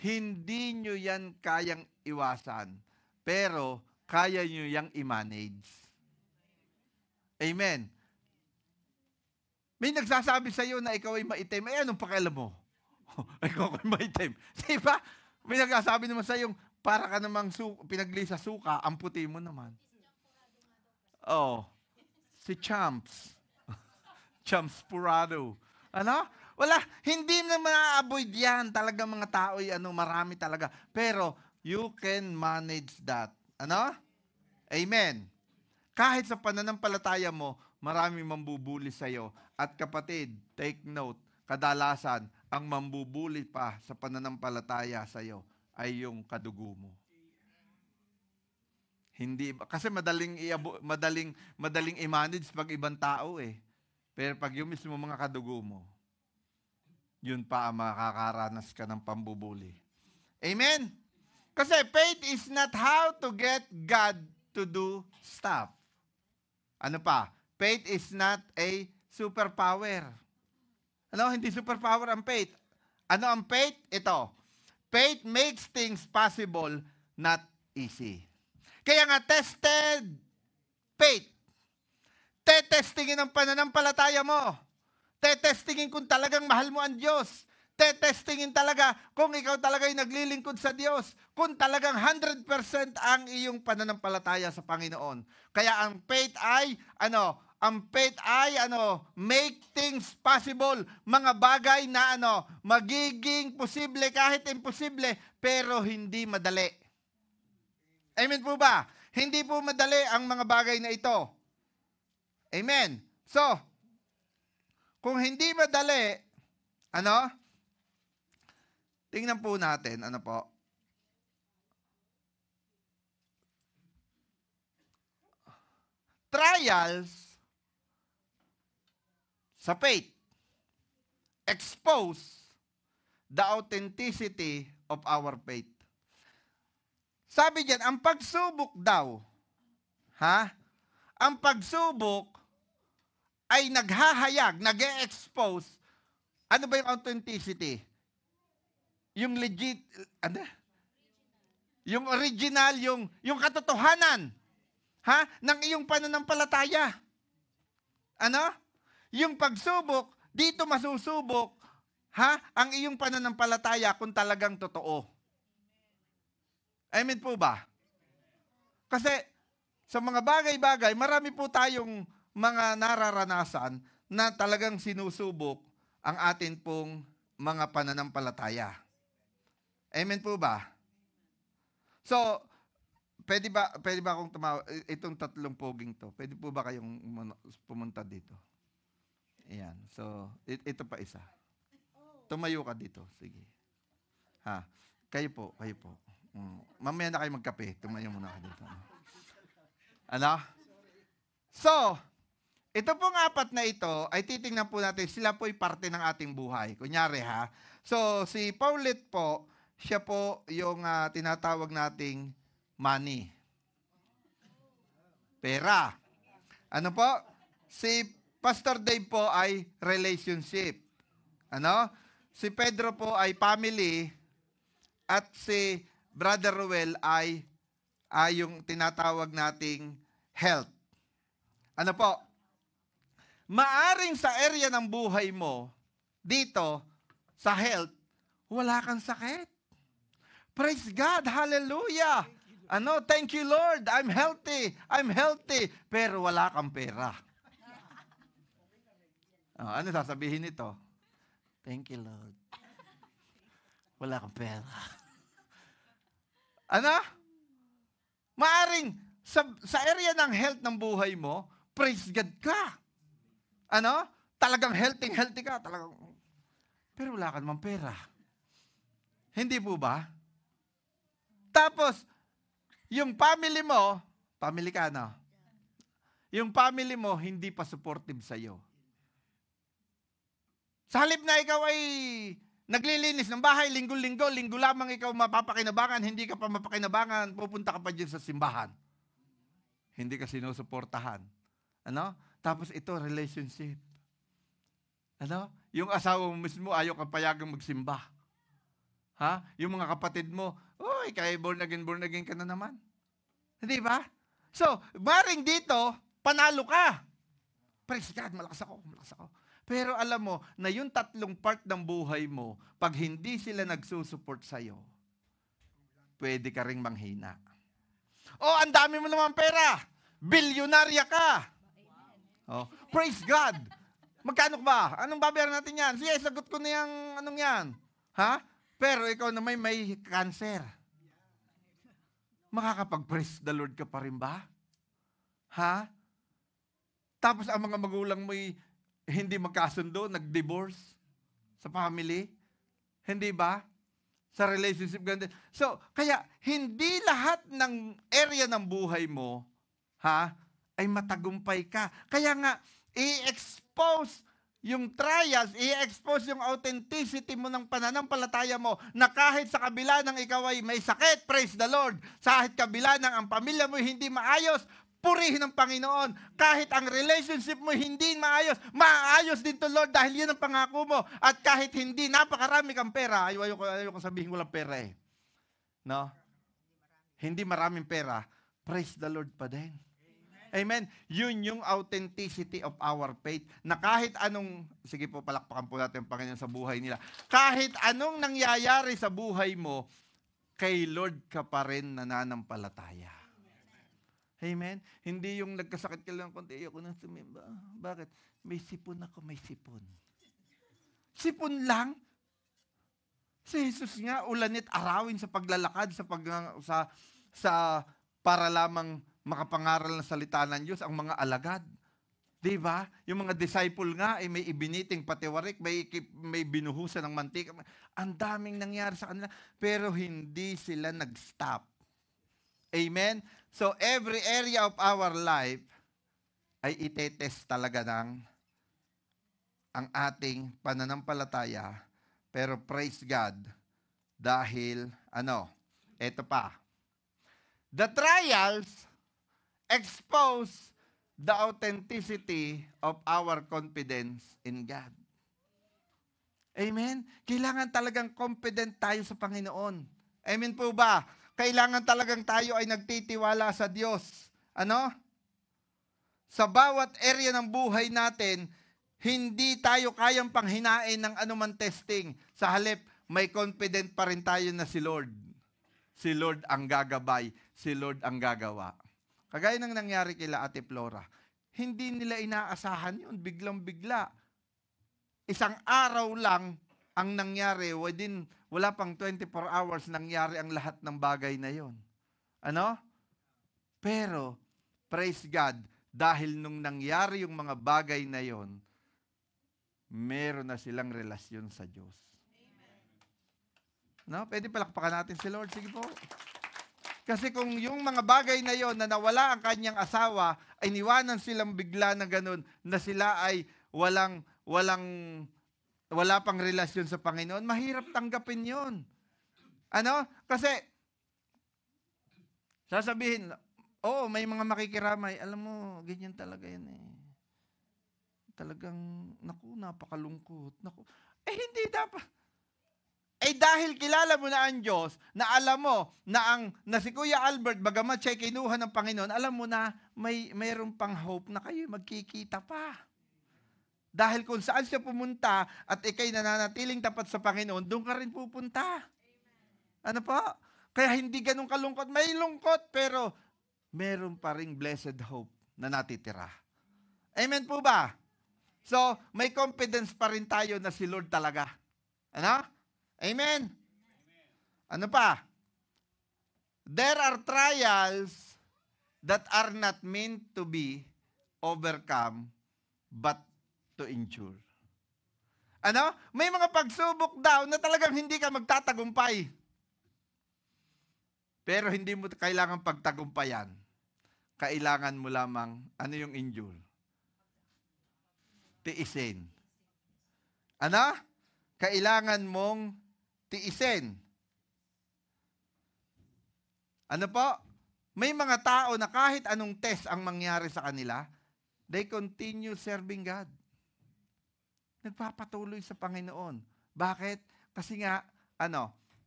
hindi nyo yan kayang iwasan. Pero kaya nyo yang i-manage. Amen. May nagsasabi sa iyo na ikaw ay maitim. Ay, anong pakialam mo? Ikaw ay maitim. Diba? May nagsasabi naman sa iyo, para ka namang pinagli sa suka, ang puti mo naman. Oh, si Champs. Champs Purado. Ano? Wala, hindi naman na-avoid yan. Talaga mga tao ay marami talaga. Pero, you can manage that. Ano? Amen. Kahit sa pananampalataya mo, maraming mambubuli sa iyo. At kapatid, take note, kadalasan, ang mambubuli pa sa pananampalataya sa iyo ay yung kadugo mo. Hindi ba? Kasi madaling i-manage pag ibang tao eh. Pero pag yung mismo mga kadugo mo, yun pa ang makakaranas ka ng pambubuli. Amen? Kasi faith is not how to get God to do stuff. Ano pa? Faith is not a superpower. Ano? Hindi superpower ang faith. Ano ang faith? Ito. Faith makes things possible, not easy. Kaya nga, tested faith. Tetestingin ang pananampalataya mo. Tetestingin kung talagang mahal mo ang Diyos. Tetestingin talaga kung ikaw talaga ay naglilingkod sa Diyos. Kung talagang 100% ang iyong pananampalataya sa Panginoon. Kaya ang faith ay, make things possible. Mga bagay na magiging posible kahit imposible, pero hindi madali. Amen po ba? Hindi po madali ang mga bagay na ito. Amen. So, kung hindi madali, tingnan po natin, trials sa faith expose the authenticity of our faith. Sabi diyan, ang pagsubok daw, ang pagsubok ay naghahayag, nag-e-expose, ano ba yung authenticity? Yung legit, yung original, yung katotohanan, ng iyong pananampalataya. Yung pagsubok, dito masusubok, ang iyong pananampalataya kung talagang totoo. Amen po ba? Kasi sa mga bagay-bagay, marami po tayong mga nararanasan na talagang sinusubok ang atin pong mga pananampalataya. Amen po ba? So, pwede ba akong itong tatlong poging to? Pwede po ba kayong pumunta dito? Ayan. So, ito pa isa. Tumayo ka dito. Sige. Kayo po. Mamaya na kayo magkape. Tumayo muna ka dito. So, ito pong apat na ito ay titingnan po natin, sila po'y parte ng ating buhay. Kunyari So, si Paulette po, siya po yung tinatawag nating money. Pera. Ano po? Si Pastor Dave po ay relationship. Si Pedro po ay family. At si Brother Ruel ay yung tinatawag nating health. Maaring sa area ng buhay mo, dito, sa health, wala kang sakit. Praise God! Hallelujah! Thank you, Lord. I'm healthy. Pero wala kang pera. Ano sasabihin nito? Thank you, Lord. Wala kang pera. Maaring sa area ng health ng buhay mo, praise God ka. Talagang healthy ka. Pero wala ka namang pera. Hindi po ba? Tapos, yung family mo, yung family mo, hindi pa supportive sa'yo. Sa halip na ikaw ay naglilinis ng bahay, linggo lamang ikaw mapapakinabangan, hindi ka pa mapakinabangan, pupunta ka pa dyan sa simbahan. Hindi ka sinusuportahan. Tapos ito, relationship. Yung asawa mo mismo, ayaw ka payagang magsimba. Yung mga kapatid mo, kaya born again ka na naman. Hindi ba? So, maring dito, panalo ka. Praise God, malakas ako. Pero alam mo, na yung tatlong part ng buhay mo, pag hindi sila nagsusupport sa'yo, pwede ka ring manghina. Ang dami mo naman pera. Bilyonarya ka. Praise God. Magkano ba? Anong babayaran natin yan? Sige, sagot ko na yung anong yan. Pero ikaw na may cancer. Makakapag-praise the Lord ka pa rin ba? Tapos ang mga magulang mo'y hindi magkasundo, nag-divorce sa family. Hindi ba? Sa relationship, ganun. So, kaya hindi lahat ng area ng buhay mo, ay matagumpay ka. Kaya nga, i-expose yung trials, i-expose yung authenticity mo ng pananampalataya mo na kahit sa kabila ng ikaw ay may sakit, praise the Lord, kahit kabila ng ang pamilya mo hindi maayos, purihin ng Panginoon. Kahit ang relationship mo hindi maayos din to Lord dahil yun ang pangako mo. At kahit hindi, napakarami kang pera. Ayoko sabihin walang pera eh. Hindi maraming pera. Praise the Lord pa din. Amen. Yun yung authenticity of our faith. Na kahit anong, sige po, palakpakan po natin ang Panginoon sa buhay nila. Kahit anong nangyayari sa buhay mo, kay Lord ka pa rin nananampalataya. Amen? Hindi yung nagkasakit ka lang konti, ayoko nang sumimba. Bakit? May sipon ako, may sipon. Sipon lang? Si Jesus nga, ulanit arawin sa paglalakad, sa para lamang makapangaral ng salita ng Diyos ang mga alagad. Di ba? Yung mga disciple nga, ay may ibiniting patiwarik, may binuhusan ng mantika. Ang daming nangyari sa kanila, pero hindi sila nag-stop. Amen? So, every area of our life ay itetest talaga ng ang ating pananampalataya. Pero praise God, dahil, eto pa. The trials expose the authenticity of our confidence in God. Amen? Kailangan talagang confident tayo sa Panginoon. Amen po ba? Kailangan talagang tayo ay nagtitiwala sa Diyos. Sa bawat area ng buhay natin, hindi tayo kayang panghinain ng anuman testing. Sa halip, may confident pa rin tayo na si Lord. Si Lord ang gagabay. Si Lord ang gagawa. Kagaya ng nangyari kila Ate Flora, hindi nila inaasahan yun, biglang-bigla. Isang araw lang ang nangyari, wala pang 24 hours nangyari ang lahat ng bagay na yun. Pero, praise God, dahil nung nangyari yung mga bagay na yun, meron na silang relasyon sa Diyos. Pwede palakpakan natin si Lord, sige po. Kasi kung yung mga bagay na yon na nawala ang kanyang asawa, ay niwanan silang bigla na ganun, na sila ay wala pang relasyon sa Panginoon, mahirap tanggapin yon. Kasi, sasabihin, may mga makikiramay, alam mo, ganyan talaga yan eh. Talagang, napakalungkot. Hindi dapat. Dahil kilala mo na ang Diyos, na alam mo na si Kuya Albert, bagamat siya kinuha ng Panginoon, alam mo na mayroon pang hope na kayo magkikita pa. Dahil kung saan siya pumunta at ikay nananatiling tapat sa Panginoon, doon ka rin pupunta. Po? Kaya hindi ganun kalungkot. May lungkot, pero meron pa ring blessed hope na natitira. Amen po ba? So, may confidence pa rin tayo na si Lord talaga. Amen? Ano pa? There are trials that are not meant to be overcome, but to endure. May mga pagsubok daw na talagang hindi ka magtatagumpay. Pero hindi mo kailangan pagtagumpayan. Kailangan mo lamang, yung endure? Tiisin. Kailangan mong tiisin. May mga tao na kahit anong test ang mangyari sa kanila, they continue serving God. Nagpapatuloy sa Panginoon. Bakit? Kasi nga,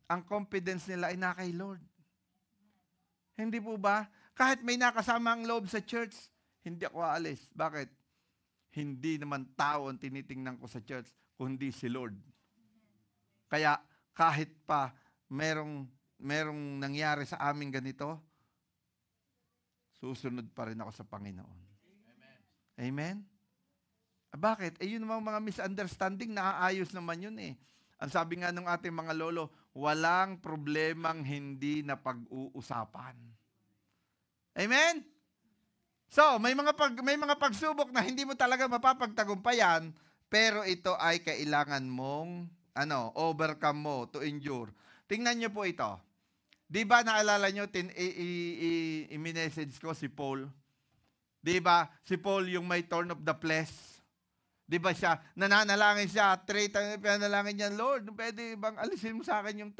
ang confidence nila ay na kay Lord. Hindi po ba? Kahit may nakasama ang loob sa church, hindi ako aalis. Bakit? Hindi naman tao ang tinitingnan ko sa church, kundi si Lord. Kaya, kahit pa merong nangyari sa amin ganito, susunod pa rin ako sa Panginoon. Amen? Amen? Bakit? Yun namang mga misunderstanding, naaayos naman yun eh. Ang sabi nga ng ating mga lolo, walang problemang hindi na pag-uusapan. Amen? So, may mga pagsubok na hindi mo talaga mapapagtagumpayan, pero ito ay kailangan mong overcome mo to endure. Tingnan niyo po ito. Di ba naalala niyo, i-message ko si Paul? Di ba? Si Paul yung may thorn of the flesh. Di ba siya? Nananalangin siya. 3 times pinanalangin niya, Lord, pwede bang alisin mo sa akin yung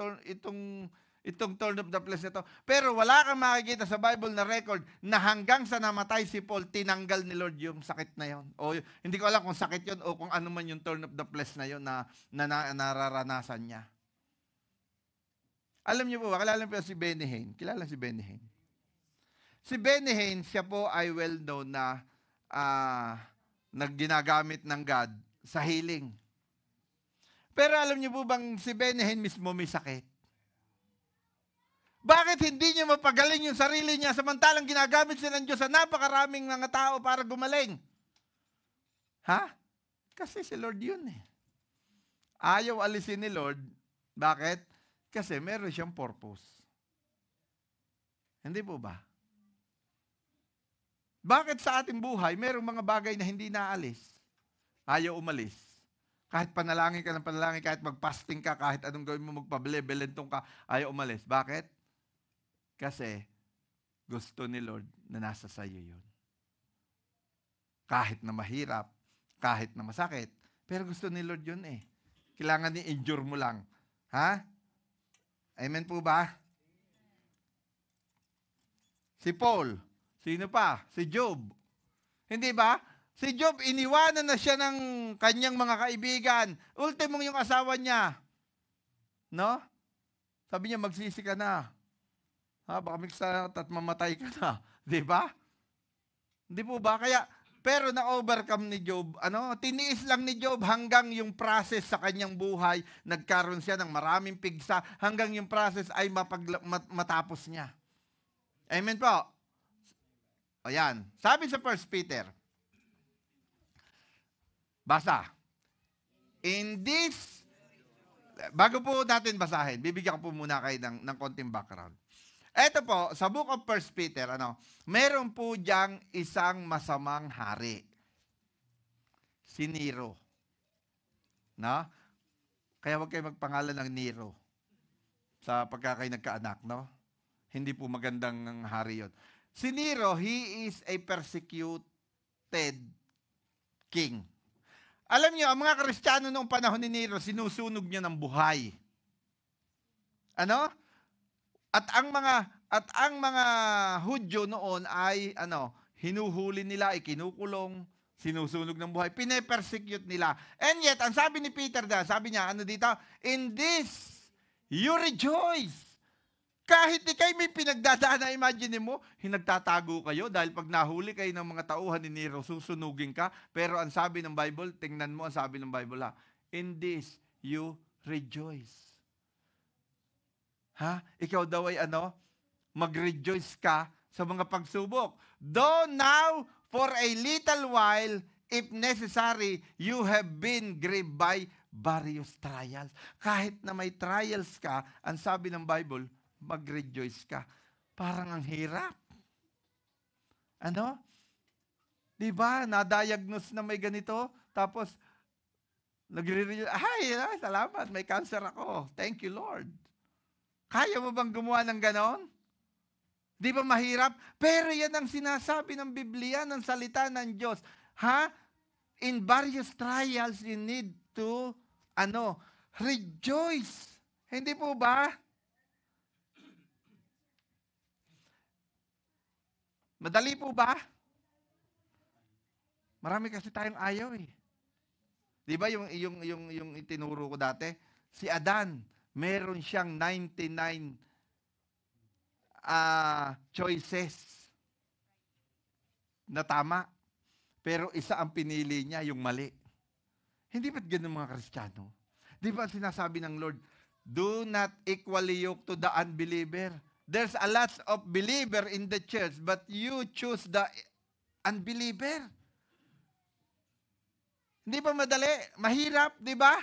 itong thorn of the flesh na to? Pero wala kang makikita sa Bible na record na hanggang sa namatay si Paul, tinanggal ni Lord yung sakit na yon. O hindi ko alam kung sakit yon o kung ano man yung thorn of the flesh na yon na nararanasan niya. Alam niyo po ba, kilala po si Benny Hinn. Kilala si Benny Hinn. Si Benny Hinn, siya po ay well known na nagginagamit ng God sa healing. Pero alam niyo po bang si Benny Hinn mismo may sakit? Bakit hindi niya mapagaling yung sarili niya samantalang ginagamit siya ng Diyos sa napakaraming mga tao para gumaling? Kasi si Lord yun eh. Ayaw alisin ni Lord. Bakit? Kasi meron siyang purpose. Hindi po ba? Bakit sa ating buhay, mayroong mga bagay na hindi naalis? Ayaw umalis. Kahit panalangin ka ng panalangin, kahit mag-fasting ka, kahit anong gawin mo, magpabele-belentong ka, ayaw umalis. Bakit? Kasi gusto ni Lord na nasa sayo yun. Kahit na mahirap, kahit na masakit, pero gusto ni Lord yun eh. Kailangan i-endure mo lang. Ha? Amen po ba? Si Paul. Sino pa? Si Job. Hindi ba? Si Job, iniwanan na siya ng kanyang mga kaibigan. Ultimong yung asawa niya. No? Sabi niya, magsisi ka na. Ha, baka miksa at mamatay ka na. Di ba? Hindi po ba? Kaya, pero na-overcome ni Job, tiniis lang ni Job hanggang yung process sa kanyang buhay, nagkaroon siya ng maraming pigsa, hanggang yung process ay matapos niya. Amen po? Ayan. Sabi sa 1 Peter, basa. In this, bago po natin basahin, bibigyan ko po muna kayo ng konting background. Ito po, sa book of 1 Peter, meron po diyang isang masamang hari. Si Nero. No? Kaya huwag kayo magpangalan ng Nero sa pagka kayo nagkaanak, no? Hindi po magandang hari yun. Si Nero, he is a persecuted king. Alam niyo, ang mga Kristiyano noong panahon ni Nero, sinusunog niya ng buhay. Ano? At ang mga Hudyo noon ay hinuhuli nila, ikinukulong, sinusunog ng buhay, pine-persecute nila. And yet, ang sabi ni Peter sabi niya, dito? In this, you rejoice. Kahit ikay may pinagdadaan, imagine mo, nagtatago kayo dahil pag nahuli kayo ng mga tauhan ni Nero, susunugin ka. Pero ang sabi ng Bible, tingnan mo ang sabi ng Bible, in this, you rejoice. Ha? Ikaw daw ay mag-rejoice ka sa mga pagsubok. Though now, for a little while, if necessary, you have been grieved by various trials. Kahit na may trials ka, ang sabi ng Bible, mag-rejoice ka. Parang ang hirap. Diba? Na-diagnose na may ganito, tapos nagre-rejoice. Ay, salamat, may cancer ako. Thank you, Lord. Kaya mo bang gumawa ng ganon? Di ba mahirap? Pero yan ang sinasabi ng Biblia, ng salita ng Diyos. Ha? In various trials, you need to, rejoice. Hindi po ba? Madali po ba? Marami kasi tayong ayaw eh. Di ba yung itinuro ko dati? Si Adan, meron siyang 99 choices na tama. Pero isa ang pinili niya, yung mali. Hindi ba't ganun mga Kristiyano? Di ba sinasabi ng Lord, do not equally yoke to the unbeliever. There's a lot of believer in the church, but you choose the unbeliever. Hindi ba madali? Mahirap, di ba?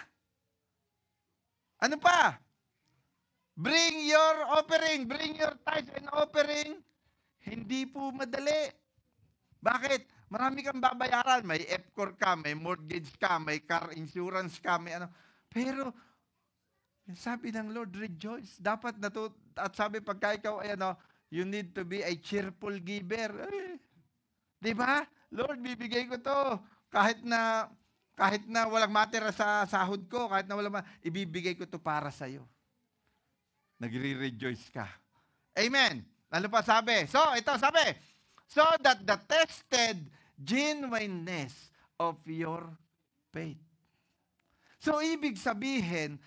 Ano pa? Bring your offering, bring your tithes and offering. Hindi po madali. Bakit? Marami kang babayaran. May FCOR ka, may mortgage ka, may car insurance ka, may Pero, sabi ng Lord, rejoice. Dapat at sabi pagka ikaw ay you need to be a cheerful giver. Di ba? Lord, bibigay ko to. Kahit na walang matira sa sahod ko, kahit na ibibigay ko to para sa'yo. Nagre-rejoice ka. Amen. Ano pa sabi? So, ito sabi, so that the tested genuineness of your faith. So, ibig sabihin,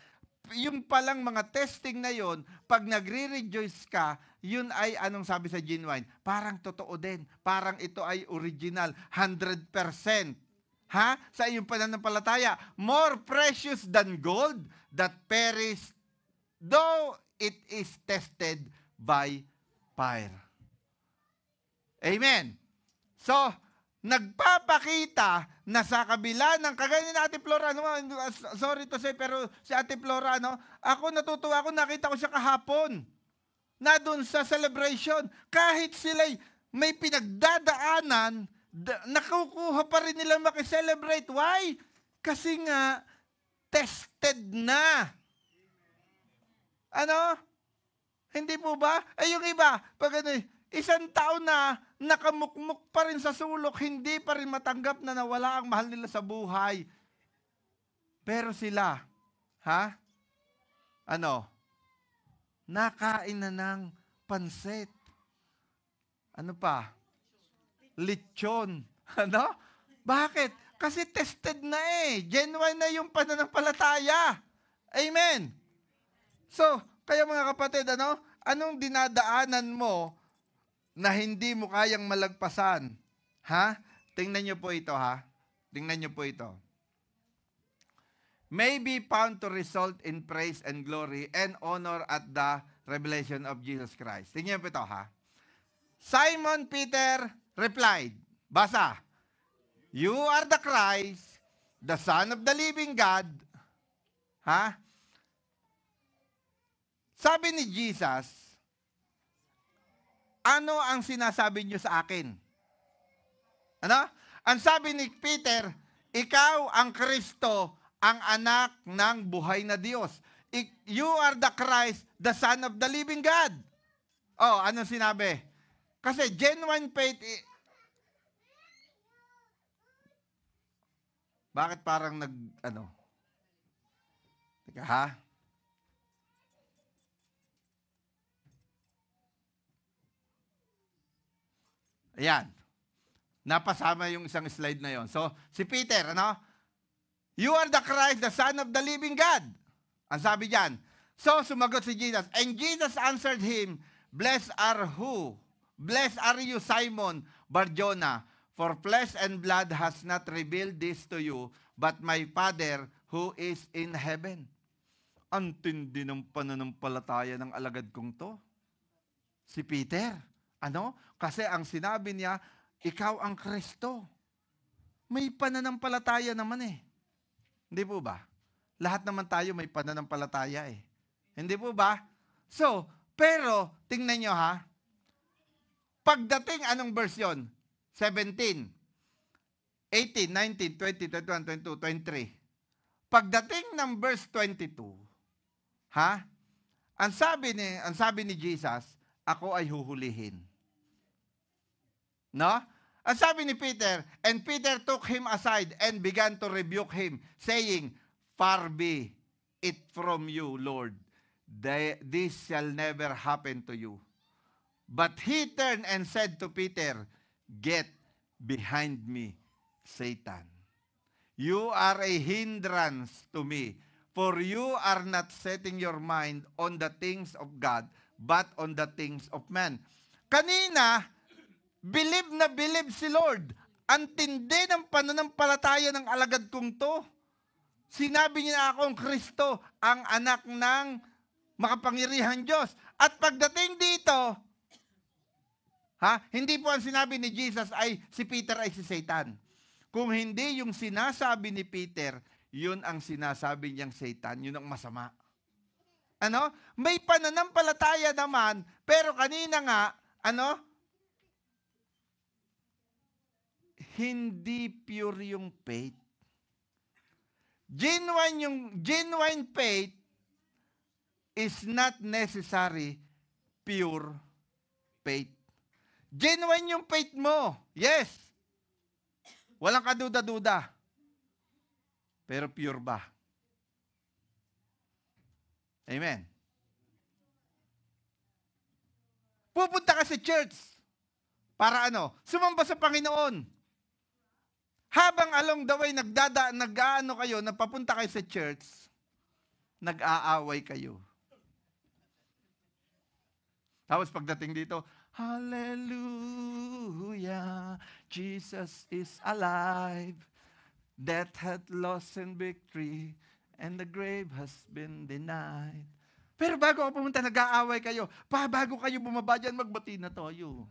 yung palang mga testing na yon, pag nagre-rejoice ka, yun ay, anong sabi sa genuine? Parang totoo din. Parang ito ay original, 100%. Ha? Sa iyong pananampalataya, more precious than gold that perish, though it is tested by fire. Amen. So, nagpapakita na sa kabila ng kagaya ni Ate Flora, sorry to say, pero si Ate Flora, ako natutuwa ako, nakita ko siya kahapon, na doon sa celebration, kahit sila'y may pinagdadaanan, nakukuha pa rin nila makiselebrate. Why? Kasi nga, tested na. Ano? Hindi po ba? Ay, yung iba, pag ano, isang taon na nakamukmuk pa rin sa sulok, hindi pa rin matanggap na nawala ang mahal nila sa buhay. Pero sila, nakain na ng pansit. Ano pa? Lechon. Ano? Bakit? Kasi tested na Genuine na yung pananampalataya. Amen. So, kaya mga kapatid, anong dinadaanan mo na hindi mo kayang malagpasan? Tingnan niyo po ito, Tingnan niyo po ito. May be found to result in praise and glory and honor at the revelation of Jesus Christ. Tingnan niyo po ito, Simon Peter replied, basa, "You are the Christ, the Son of the living God." Sabi ni Jesus, ano ang sinasabi niyo sa akin? Ano? Ang sabi ni Peter, ikaw ang Kristo, ang anak ng buhay na Diyos. You are the Christ, the Son of the living God. Oh, anong sinabi? Kasi genuine faith, bakit parang Teka, Ayan. Napasama yung isang slide na yon. So, si Peter, You are the Christ, the Son of the living God. Ang sabi diyan. So, sumagot si Jesus. And Jesus answered him, Blessed are you, Simon Bar-Jonah, for flesh and blood has not revealed this to you, but my Father who is in heaven. Ang tindi ng pananampalataya ng alagad kong to. Si Peter. Kasi ang sinabi niya, ikaw ang Kristo. May pananampalataya naman Hindi po ba? Lahat naman tayo may pananampalataya Hindi po ba? So, pero, tingnan nyo Pagdating, anong verse yun? 17, 18, 19, 20, 21, 22, 23. Pagdating ng verse 22, ang sabi ni Jesus, ako ay huhulihin. No? Ang sabi ni Peter, and Peter took him aside and began to rebuke him, saying, Far be it from you, Lord. This shall never happen to you. But he turned and said to Peter, Get behind me, Satan. You are a hindrance to me, for you are not setting your mind on the things of God, but on the things of man. Kanina, believe na believe si Lord. Ang tindi ng pananampalataya ng alagad kong to. Sinabi niya akong Kristo, ang anak ng makapangyarihan Diyos. At pagdating dito, hindi po ang sinabi ni Jesus ay si Peter ay si Satan. Kung hindi yung sinasabi ni Peter, yun ang sinasabi niyang Satan, yun ang masama. May pananampalataya naman, pero kanina nga, hindi pure yung faith. Genuine faith is not necessary pure faith. Genuine yung faith mo. Yes. Walang kaduda-duda. Pero pure ba? Amen. Pupunta ka sa church para sumamba sa Panginoon. Habang along the way, napapunta kayo sa church, nag-aaway kayo. Tapos pagdating dito, Hallelujah, Jesus is alive. Death hath lost in victory, and the grave has been denied. Pero bago ako pumunta, nag-aaway kayo. Bago kayo bumaba dyan, magbati na tayo.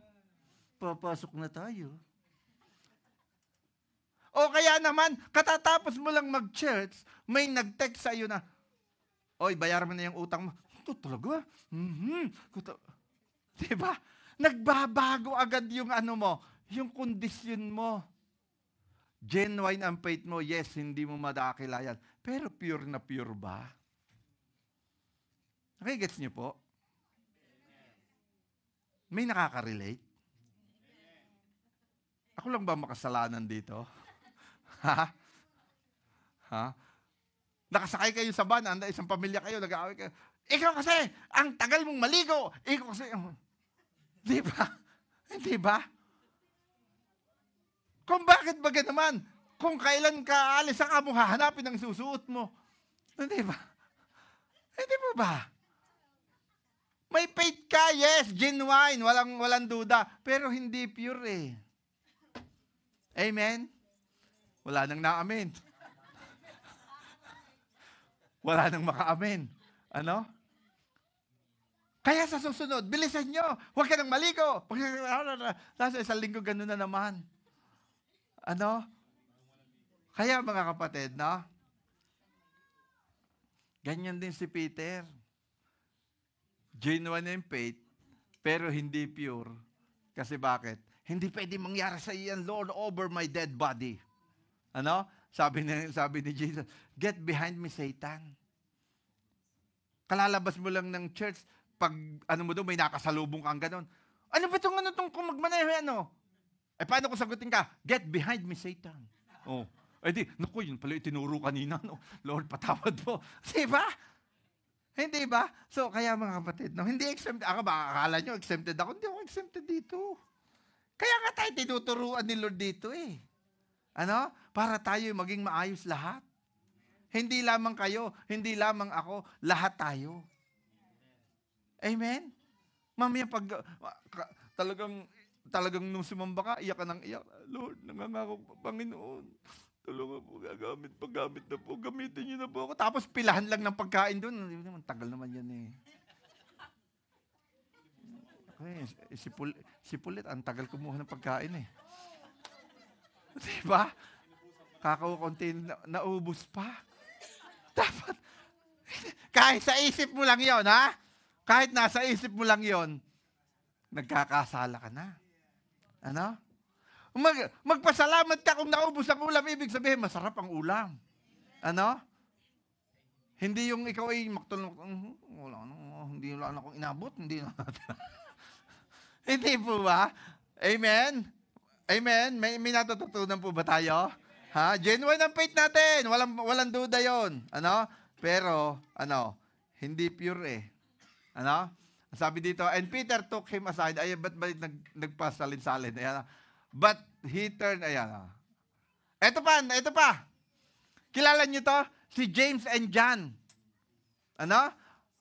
Papasok na tayo. O kaya naman, katatapos mo lang mag-church, may nag-text sa iyo na, Oy, bayaran mo na yung utang mo. Ito talaga? Diba? Nagbabago agad yung ano mo, yung kondisyon mo. Genuine ang faith mo, yes, hindi mo madakilayan. Pero pure na pure ba? Nakigets niyo po? May nakaka-relate? Ako lang ba makasalanan dito? Ha? Ha? Nakasakay kayo sa van, isang pamilya kayo, nag-aaway kayo. Ikaw kasi, ang tagal mong maligo. Ikaw kasi, di ba? Hindi ba? Kung bakit ba naman? Kung kailan ka alis, saka mo hahanapin ang susuot mo. Hindi ba? Hindi ba ba? May faith ka, yes, genuine, walang duda, pero hindi pure eh. Amen? Wala nang na-amen. Wala nang maka-amen. Ano? Kaya sa susunod, bilisan nyo. Huwag ka nang maligo. Nasa isang linggo, gano'n na naman. Ano? Kaya mga kapatid, no? Ganyan din si Peter. Genuine yung faith, pero hindi pure. Kasi bakit? Hindi pwede mangyari sa iyan, Lord, over my dead body. Ano? Sabi ni Jesus, get behind me, Satan. Kalalabas mo lang ng church, pag ano mo doon, may nakasalubong kang ganon. Ano ba itong kung magmaneho, ano? Eh, paano kung sagutin ka? Get behind me, Satan. Oh. Eh di, naku, yun pala itinuro kanina, no? Lord, patawad mo. Diba? Hindi ba? So, kaya mga kapatid, no, hindi exempted. Ako ba, akala nyo exempted ako? Hindi ako exempted dito. Kaya nga tayo tinuturuan ni Lord dito eh. Ano? Para tayo maging maayos lahat. Hindi lamang kayo, hindi lamang ako, lahat tayo. Amen? Mamaya pag talagang nung sumamba ka, iyak ka ng iyak. Lord, nangangako pa, Panginoon. Tulungan po, paggamit na po, gamitin niyo na po ako. Tapos pilahan lang ng pagkain doon. Tagal naman yan eh. Okay, si Pulit, ang tagal kumuha ng pagkain eh. Diba? Kakakunti, naubos pa. Dapat, kahit sa isip mo lang yon, ha? Kahit nasa isip mo lang yon, nagkakasala ka na. Ano? Magpasalamat ka kung naubos ang ulam, ibig sabihin, masarap ang ulam. Ano? Hindi yung ikaw ay maktulong, hindi wala na akong inabot, hindi na natin. Hindi po ba? Amen? Amen? May natututunan po ba tayo? Ha? Genuine ang faith natin. Walang duda yon. Ano? Pero, hindi pure eh. Ano? Sabi dito, and Peter took him aside. Ay, ba't nagpasalin-salin? Ayan. But he turned, ayan. Ito pa. Kilala niyo to? Si James and John. Ano?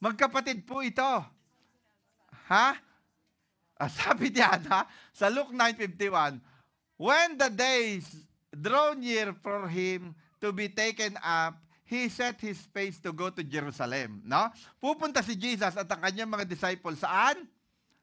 Magkapatid po ito. Ha? Sabi diyan, ha? Sa Luke 9:51, when the days draw near for him to be taken up, he set his face to go to Jerusalem. No? Pupunta si Jesus at ang kanyang mga disciples saan?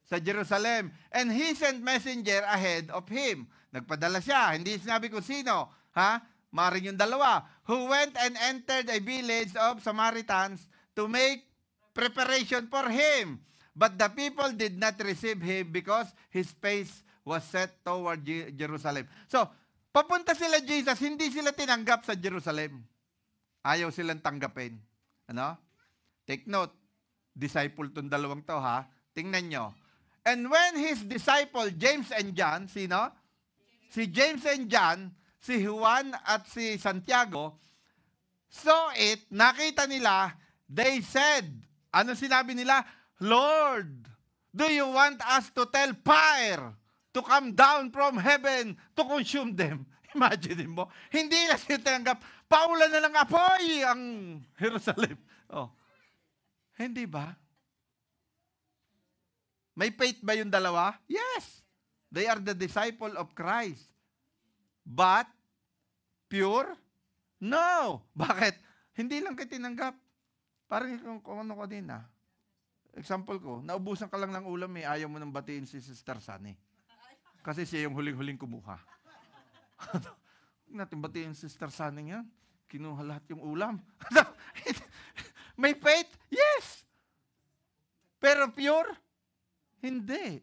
Sa Jerusalem. And he sent messenger ahead of him. Nagpadala siya. Hindi sinabi kung sino. Ha? Maring yung dalawa. Who went and entered a village of Samaritans to make preparation for him. But the people did not receive him because his face was set toward Jerusalem. So, papunta sila Jesus, hindi sila tinanggap sa Jerusalem. Ayaw silang tanggapin. Ano? Take note. Disciple tong dalawang to, ha? Tingnan nyo. And when his disciple, James and John, sino? Si James and John, si Juan at si Santiago, saw it, nakita nila, they said, ano sinabi nila? Lord, do you want us to tell fire to come down from heaven to consume them? Imagine mo, hindi na sila tinanggap, paulan na lang apoy ang Jerusalem. Oh. Hindi ba? May faith ba yung dalawa? Yes. They are the disciple of Christ. But, pure? No. Bakit? Hindi lang kayo tinanggap. Parang kung ano ko din Example ko, naubusan ka lang ng ulam ayaw mo nang batiin si Sister Sunny. Kasi siya yung huling-huling kumuha. Huwag natin batiin si Sister Sunny yan. Kinuha lahat yung ulam. May faith? Yes. Pero pure? Hindi.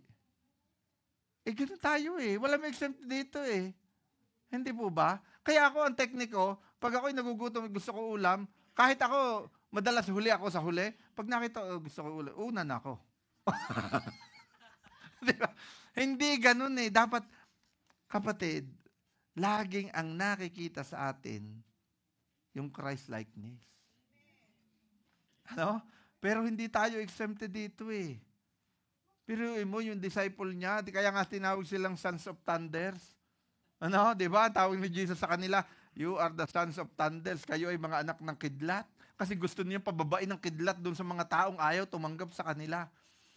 Ganun tayo eh. Wala may exempt dito eh. Hindi po ba? Kaya ako, ang tekniko, pag ako'y nagugutom at gusto ko ulam, kahit ako, madalas huli ako sa huli, pag nakita ko gusto ko ulam, una na ako. Diba? Hindi ganun eh. Dapat, kapatid, laging ang nakikita sa atin, yung Christ-likeness. Ano? Pero hindi tayo exempted dito eh. Pero mo yung disciple niya, kaya nga tinawag silang sons of thunders. Ano, di ba? Tawag ni Jesus sa kanila, you are the sons of thunders. Kayo ay mga anak ng kidlat. Kasi gusto niya pababain ng kidlat doon sa mga taong ayaw tumanggap sa kanila.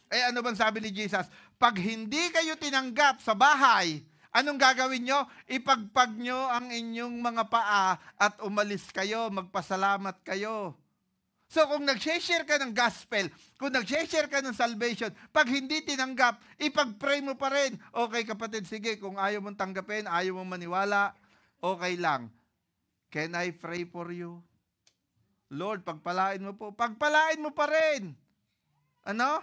Ano bang sabi ni Jesus? Pag hindi kayo tinanggap sa bahay, anong gagawin nyo? Ipagpag nyo ang inyong mga paa at umalis kayo, magpasalamat kayo. So kung nag-share ka ng gospel, kung nag-share ka ng salvation, pag hindi tinanggap, ipag-pray mo pa rin. Okay kapatid, sige, kung ayaw mong tanggapin, ayaw mong maniwala, okay lang. Can I pray for you? Lord, pagpalain mo po. Pagpalain mo pa rin. Ano?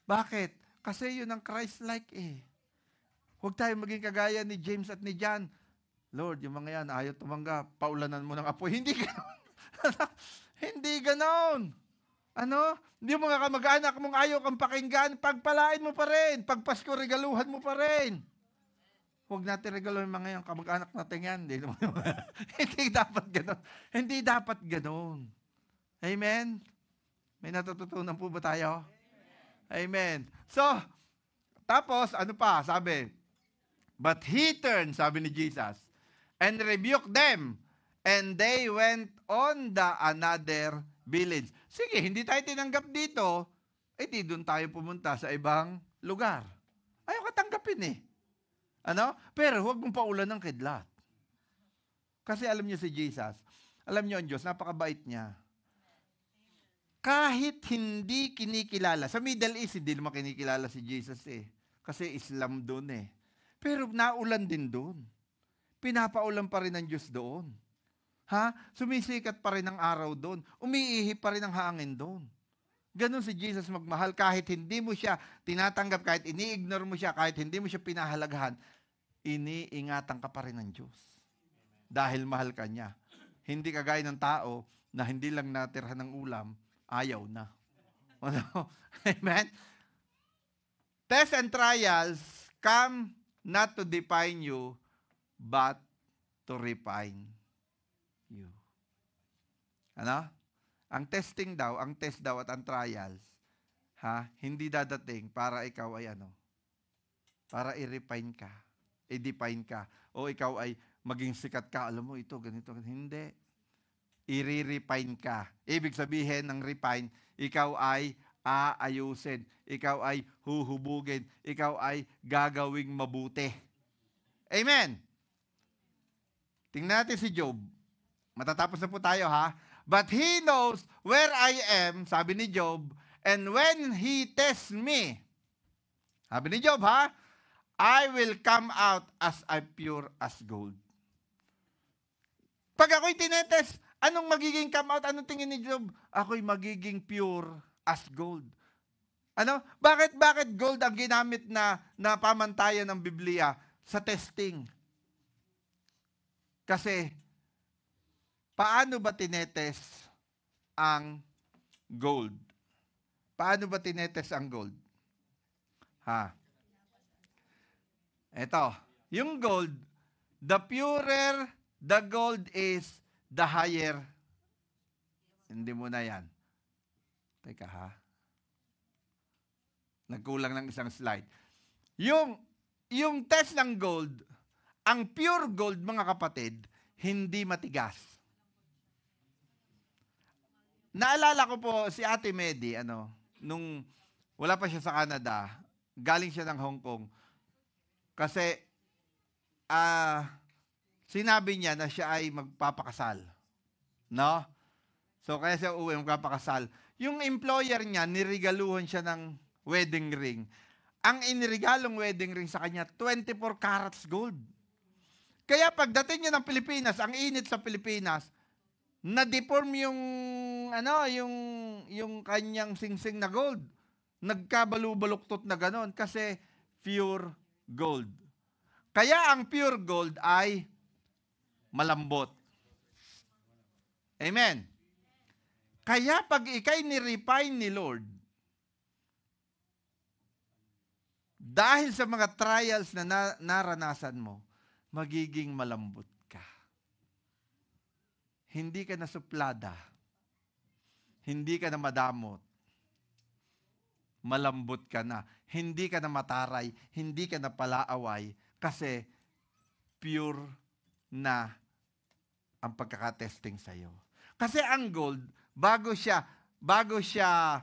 Bakit? Kasi yun ang Christ-like eh. Huwag tayo maging kagaya ni James at ni John. Lord, yung mga yan, ayaw tumanggap. Paulanan mo ng apoy. Hindi gano'n. Hindi gano'n. Ano? Yung mga kamag-anak mong ayaw kang pakinggan, pagpalain mo pa rin. Pagpasko, regaluhan mo pa rin. Huwag natin regaluhan mga yung kamag-anak natin yan. Hindi dapat gano'n. Hindi dapat gano'n. Amen? May natututunan po ba tayo? Amen. So, tapos, ano pa? Sabi, but he turned, sabi ni Jesus, and rebuked them. And they went on the another village. Sige, hindi tayo tinanggap dito, di doon tayo pumunta sa ibang lugar. Ayaw ka tanggapin eh. Ano? Pero huwag mong paulan ng kidlat. Kasi alam niyo si Jesus, alam niyo ang Diyos, napakabait niya. Kahit hindi kinikilala, sa Middle East, hindi naman kinikilala si Jesus eh. Kasi Islam doon eh. Pero naulan din doon. Pinapaulan pa rin ng Diyos doon. Sumisikat pa rin ang araw doon. Umiihi pa rin ang hangin doon. Ganon si Jesus magmahal. Kahit hindi mo siya tinatanggap, kahit ini-ignore mo siya, kahit hindi mo siya pinahalagahan, iniingatan ka pa rin ng Diyos. Dahil mahal ka niya. Hindi kagaya ng tao na hindi lang natirhan ng ulam, ayaw na. Amen? Tests and trials come not to define you, but to refine you. Ano? Ang testing daw, ang test daw at ang trials, hindi dadating para ikaw ay para i-refine ka, i-define ka, o ikaw ay maging sikat ka, alam mo ito, ganito, hindi. I-refine ka. Ibig sabihin ng refine, ikaw ay aayusin, ikaw ay huhubugin, ikaw ay gagawing mabuti. Amen? Tingnan natin si Job. Matatapos na po tayo But he knows where I am, sabi ni Job, and when he tests me, sabi ni Job I will come out as pure as gold. Pag ako'y tinetest, anong magiging come out? Anong tingin ni Job? Ako'y magiging pure as gold. Ano? Bakit gold ang ginamit na pamantayan ng Biblia sa testing? Kasi, paano ba tinetest ang gold? Paano ba tinetest ang gold? Ito, yung gold, the purer the gold is, the higher. Hindi mo na yan. Teka nagkulang ng isang slide. Yung test ng gold, ang pure gold, mga kapatid, hindi matigas. Naalala ko po si Ate Medi, nung wala pa siya sa Canada, galing siya ng Hong Kong. Kasi, sinabi niya na siya ay magpapakasal. No? So, kaya siya uwi, magpapakasal. Yung employer niya, niregaluhan siya ng wedding ring. Ang iniregalong wedding ring sa kanya, 24 carats gold. Kaya pagdating niya ng Pilipinas, ang init sa Pilipinas, na-deform yung kanyang singsing na gold. Nagkabalubaluktot na ganon kasi pure gold. Kaya ang pure gold ay malambot. Amen. Kaya pag ikay ni-refine ni Lord, dahil sa mga trials na naranasan mo, magiging malambot ka. Hindi ka na suplada. Hindi ka na madamot. Malambot ka na. Hindi ka na mataray. Hindi ka na palaaway. Kasi pure na ang pagkakatesting sa'yo. Kasi ang gold, bago siya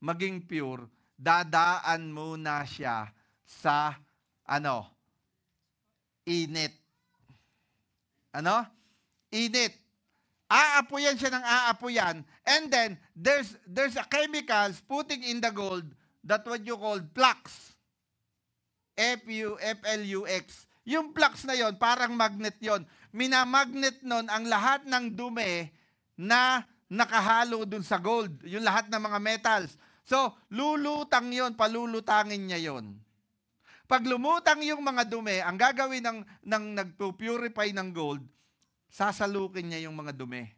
maging pure, dadaan muna siya sa init. Init. Aapuyan siya ng aapuyan. And then, there's a chemicals putting in the gold that what you call flux. Flux. Yung flux na yon, parang magnet yon. Minamagnet nun ang lahat ng dumi na nakahalo dun sa gold. Yung lahat ng mga metals. So, lulutang yon, palulutangin niya yon. Pag lumutang yung mga dumi, ang gagawin ng nagpupurify ng gold, sasalukin niya yung mga dumi.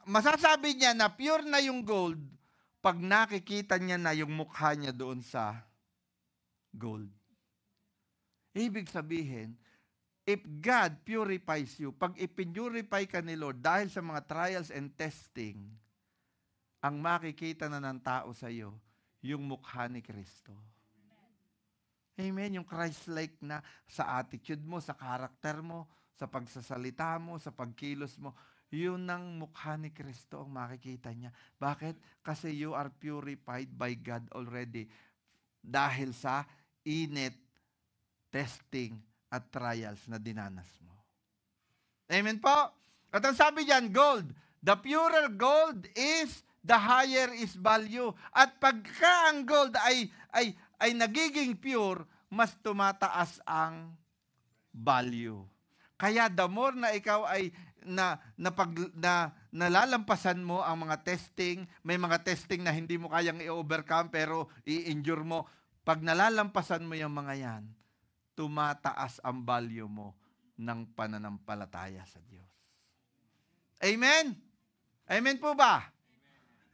Masasabi niya na pure na yung gold pag nakikita niya na yung mukha niya doon sa gold. Ibig sabihin, if God purifies you, pag ipinurify ka ni Lord dahil sa mga trials and testing, ang makikita na ng tao sa iyo, yung mukha ni Kristo. Amen. Yung Christ-like na sa attitude mo, sa karakter mo, sa pagsasalita mo, sa pagkilos mo, yun ang mukha ni Kristo ang makikita niya. Bakit? Kasi you are purified by God already. Dahil sa init, testing, at trials na dinanas mo. Amen po? At ang sabi diyan, gold. The purer gold is, the higher is value. At pagka ang gold ay nagiging pure, mas tumataas ang value. Kaya the more na ikaw ay nalalampasan mo ang mga testing, may mga testing na hindi mo kayang i-overcome pero i-endure mo. Pag nalalampasan mo yung mga yan, tumataas ang value mo ng pananampalataya sa Diyos. Amen? Amen po ba?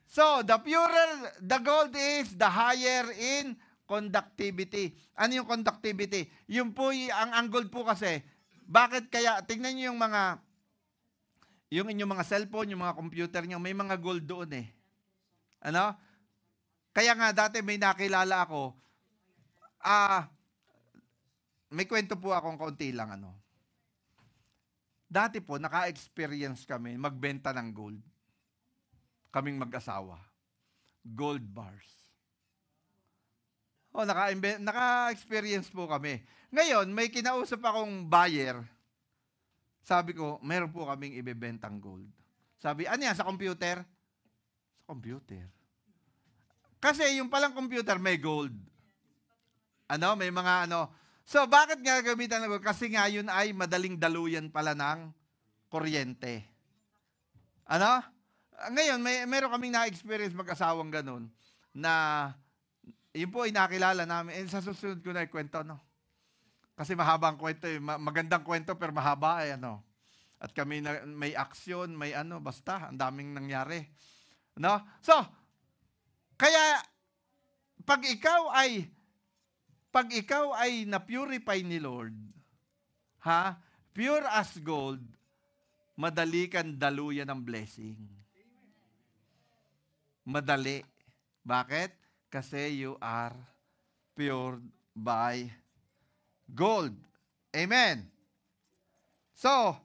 So, the purer the gold is, the higher in conductivity. Ano yung conductivity? Yung po, ang gold po kasi, bakit kaya, tingnan nyo yung inyong mga cellphone, yung mga computer nyo, may mga gold doon eh. Kaya nga, dati may nakilala ako, may kwento po akong kaunti lang, Dati po, naka-experience kami magbenta ng gold. Kaming mag-asawa. Gold bars. Naka-experience po kami. Ngayon, may kinausap akong buyer. Sabi ko, meron po kaming ibebentang gold. Sabi, ano yan, sa computer? Sa computer. Kasi yung palang computer may gold. May mga So, bakit nga gamitan ng gold? Kasi nga yun ay madaling daluyan pala ng kuryente. Ngayon, meron kaming na-experience mag-asawang ganun na yun po ay nakilala namin. Sa susunod ko na ikwento, Kasi mahabang kwento eh. Magandang kwento pero mahaba eh, At kami may aksyon, may basta, ang daming nangyari. So, kaya, pag ikaw ay na-purify ni Lord, pure as gold, madali kang daluyan ng blessing. Madali. Bakit? Kasi you are pure by gold. Amen. So,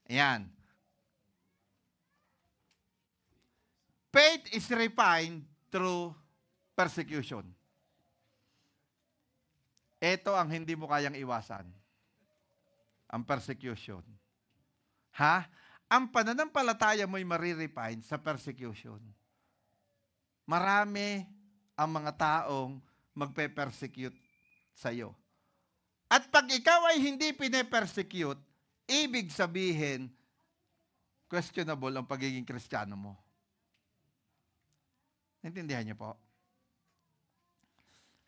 ayan. Faith is refined through persecution. Ito ang hindi mo kayang iwasan. Ang persecution. Ang pananampalataya mo'y marirefine sa persecution. Marami ang mga taong magpe-persecute sa'yo. At pag ikaw ay hindi pine-persecute, ibig sabihin, questionable ang pagiging Kristiyano mo. Naintindihan niyo po?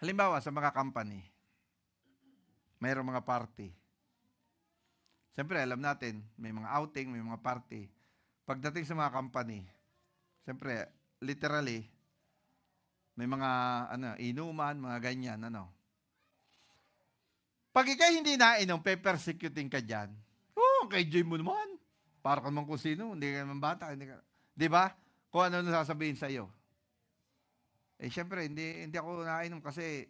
Halimbawa, sa mga company, mayroong mga party. Siyempre, alam natin, may mga outing, may mga party. Pagdating sa mga company, siyempre, literally, may mga inuman, mga ganyan, Pag ikay hindi nainom, pe-persecuting ka dyan. Kay Jay mo naman. Para ka naman kung sino, hindi ka naman bata. Di ba? Kung ano sasabihin sa'yo. Siyempre, hindi ako nainom kasi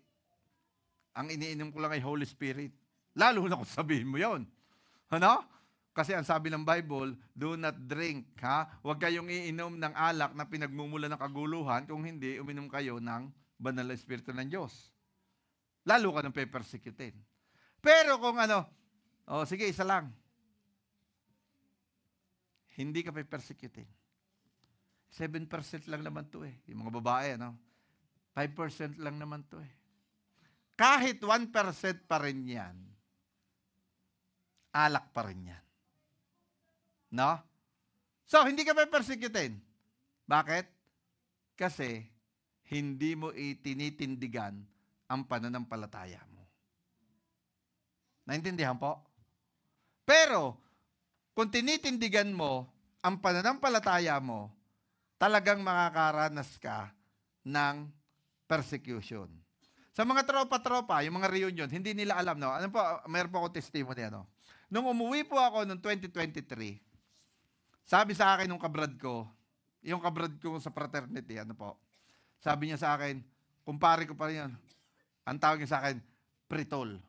ang iniinom ko lang ay Holy Spirit. Lalo na kung sabihin mo yon. Ano? Kasi ang sabi ng Bible, do not drink. Huwag kayong iinom ng alak na pinagmumula ng kaguluhan, kung hindi, uminom kayo ng banal na Espiritu ng Diyos. Lalo ka nang pe-persecutin. Pero kung sige, isa lang. Hindi ka pe-persecutin. 7% lang naman to Yung mga babae, 5% lang naman to Kahit 1% pa rin yan, alak pa rin yan. No? So, hindi ka pe-persecutin. Bakit? Kasi, hindi mo itinitindigan ang pananampalataya mo. Naintindihan po? Pero, kung tinitindigan mo ang pananampalataya mo, talagang makakaranas ka ng persecution. Sa mga tropa-tropa, yung mga reunion, hindi nila alam, mayroon po ako testimony, Nung umuwi po ako noong 2023, sabi sa akin nung kabrad ko, yung kabrad ko sa fraternity, sabi niya sa akin, kumpare ko pa rin yan, ang tawag niya sa akin, pritol,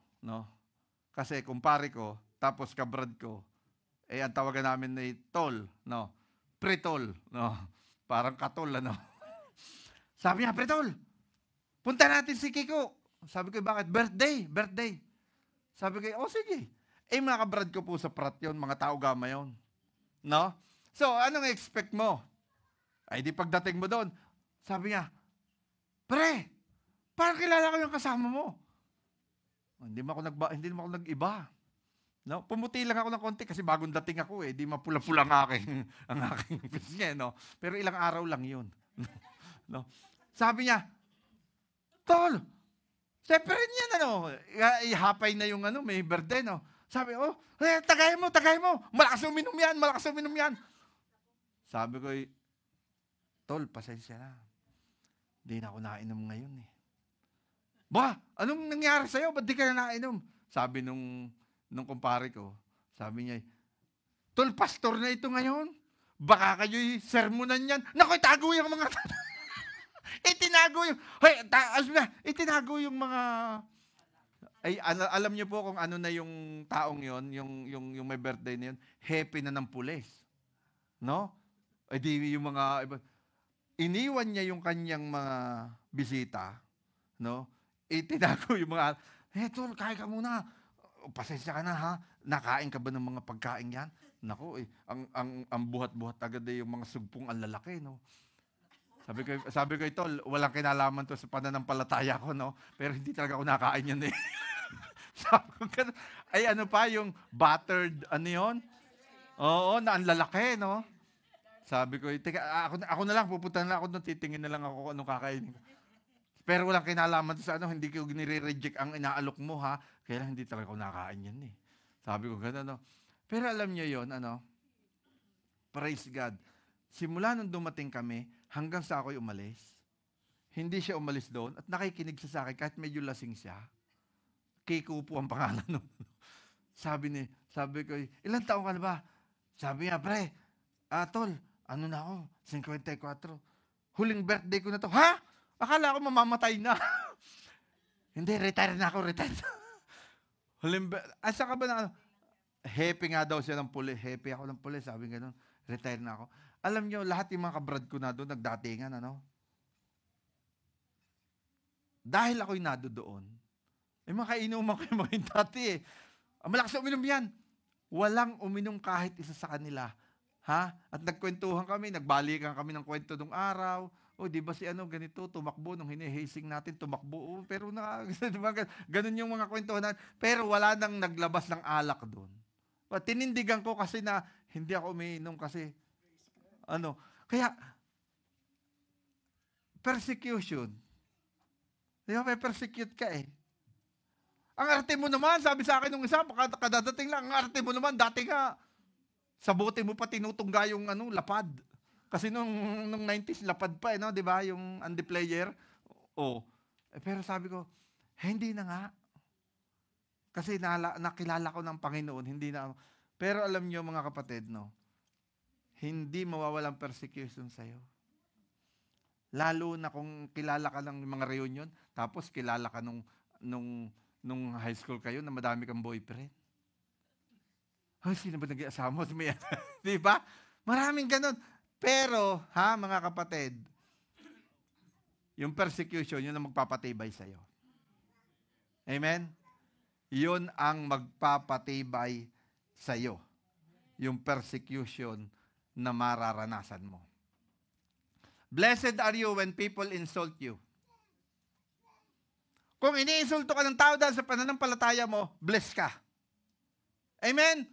Kasi kumpare ko, tapos kabrad ko, ang tawagan namin ay tol, pritol, parang katol, Sabi niya, pritol, punta natin si Kiko. Sabi ko, bakit? Birthday. Sabi ko, sige. Mga kabrad ko po sa prat yun, mga tao gama yun. So, anong expect mo? Di pagdating mo doon, sabi niya, pre, parang kilala ko yung kasama mo. Hindi mo ako nag-iba. Pumuti lang ako ng konti kasi bagong dating ako di mapula-pula ang aking pisngi, Pero ilang araw lang yun. Sabi niya, tol, separate niyan, ihapay na yung may birthday, Sabi, tagay mo, malakas uminom yan. Sabi ko, tol, pasensya na. Hindi na ako nainom ngayon, Ba, anong nangyari sa'yo? Ba't di ka na nainom? Sabi nung kumpare ko, sabi niya, tol, pastor na ito ngayon. Baka kayo'y sermonan yan. Naku, itago yung mga itinago yung mga alam niyo po kung ano na yung taong yon, yung may birthday na yun, happy na ng pulis. Di yung mga iba, iniwan niya yung kanyang mga bisita, itinago yung mga, tol, kain ka muna. Pasensya ka na, nakain ka ba ng mga pagkain yan? Naku, ang buhat-buhat agad yung mga sugpong ang lalaki, Sabi ko, tol, walang kinalaman to sa pananampalataya ko, Pero hindi talaga ako nakain yan, Sabi ko, ano pa, yung battered, yun? Oo, na ang lalaki, Sabi ko, teka, ako na lang, pupunta na ako doon, titingin na lang ako kung anong kakainin ko. Pero walang kinalaman sa hindi ko nire-reject ang inaalok mo, Kaya lang hindi talaga ako nakain yan, Sabi ko, gano'n, Pero alam niyo yon, praise God. Simula nung dumating kami, hanggang sa ako'y umalis, hindi siya umalis doon at nakikinig siya sa akin kahit medyo lasing siya. Kiko po ang pangalan nun. Sabi ko, ilang taong ka na ba? Sabi niya, pre, tol, ano na ako? 54. Huling birthday ko na to. Ha? Akala ko mamamatay na. Hindi, retire na ako. Asa ka ba na happy nga daw siya ng pulis. Happy ako ng pulis. Sabi nga nun, retire na ako. Alam nyo, lahat yung mga kabrad ko na doon, nagdatingan, Dahil ako'y nado doon, mga kainuman ko yung mga dati Malakas na uminom yan. Walang uminom kahit isa sa kanila. At nagkwentuhan kami, nagbalikan kami ng kwento nung araw. Di ba si ganito, tumakbo, nung hinihasing natin, tumakbo. Pero ganun yung mga kwentuhan natin. Pero wala nang naglabas ng alak doon. Tinindigan ko kasi na hindi ako umiinom kasi, Kaya, persecution. Di ba, may persecute ka eh. Ang arte mo naman, sabi sa akin nung isa, kadadating lang, ang arte mo naman, dati nga, sa bote mo pa tinutungga yung lapad. Kasi nung 90s, lapad pa di ba, yung Andy Player. Pero sabi ko, hindi na nga. Kasi nakilala ko ng Panginoon, hindi na. Pero alam nyo mga kapatid, hindi mawawalang persecution sa'yo. Lalo na kung kilala ka ng mga reunion, tapos kilala ka nung high school kayo na madami kang boyfriend. Ay, sino ba nag-iasama mo? Di ba? Maraming ganun. Pero, mga kapatid, yung persecution, yun ang magpapatibay sa'yo. Amen? Yun ang magpapatibay sa'yo. Yung persecution na mararanasan mo. Blessed are you when people insult you. Kung iniinsulto ka ng tao dahil sa pananampalataya mo, bless ka. Amen?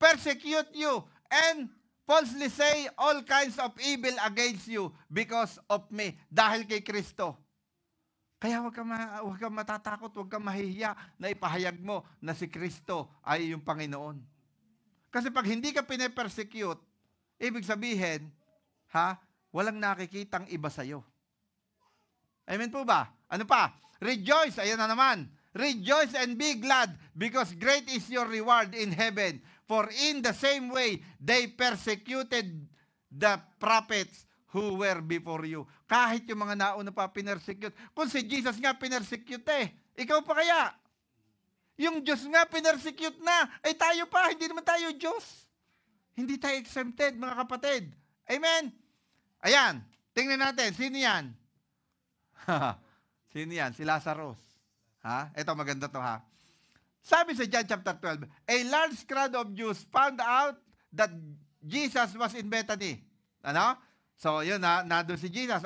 Persecute you and falsely say all kinds of evil against you because of me. Dahil kay Kristo. Kaya huwag kang matatakot, huwag kang mahihiya na ipahayag mo na si Kristo ay yung Panginoon. Kasi pag hindi ka pine-persecute, ibig sabihin, walang nakikitang iba sa'yo. Amen po ba? Ano pa? Rejoice, ayan na naman. Rejoice and be glad because great is your reward in heaven. For in the same way, they persecuted the prophets who were before you. Kahit yung mga nauna pa pinersecute. Kung si Jesus nga pinersecute ikaw pa kaya? Yung Diyos nga pinersecute na, tayo pa, hindi naman tayo Diyos. Hindi tayo exempted, mga kapatid. Amen? Ayan, tingnan natin, sino yan? Sino yan? Si Lazarus. Ito maganda to Sabi sa John chapter 12, a large crowd of Jews found out that Jesus was in Bethany. So, yun nandun si Jesus.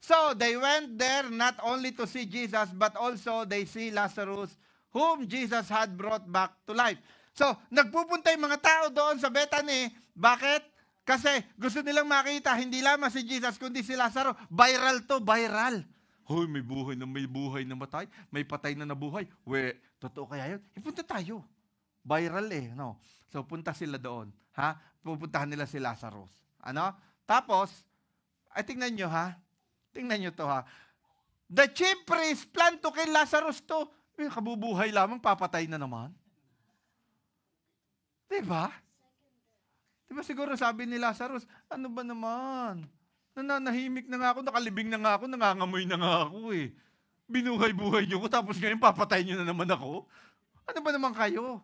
So, they went there not only to see Jesus, but also they see Lazarus, whom Jesus had brought back to life. So, nagpupunta yung mga tao doon sa Bethany. Bakit? Kasi gusto nilang makita, hindi lamang si Jesus, kundi si Lazarus. Viral to, viral. Hoy, may buhay na matay, may patay na nabuhay. Totoo kaya yun? Punta tayo. Viral no? So, punta sila doon. Pupuntahan nila si Lazarus. Tapos, tingnan nyo Tingnan nyo to The chief priest plan to kill Lazarus to. Kabubuhay lamang, papatay na naman. Diba? Diba siguro sabi ni Lazarus, ano ba naman? Nananahimik na nga ako, nakalibing na nga ako, nangangamoy na nga ako Binuhay-buhay niyo ko, tapos ngayon papatay niyo na naman ako. Ano ba naman kayo?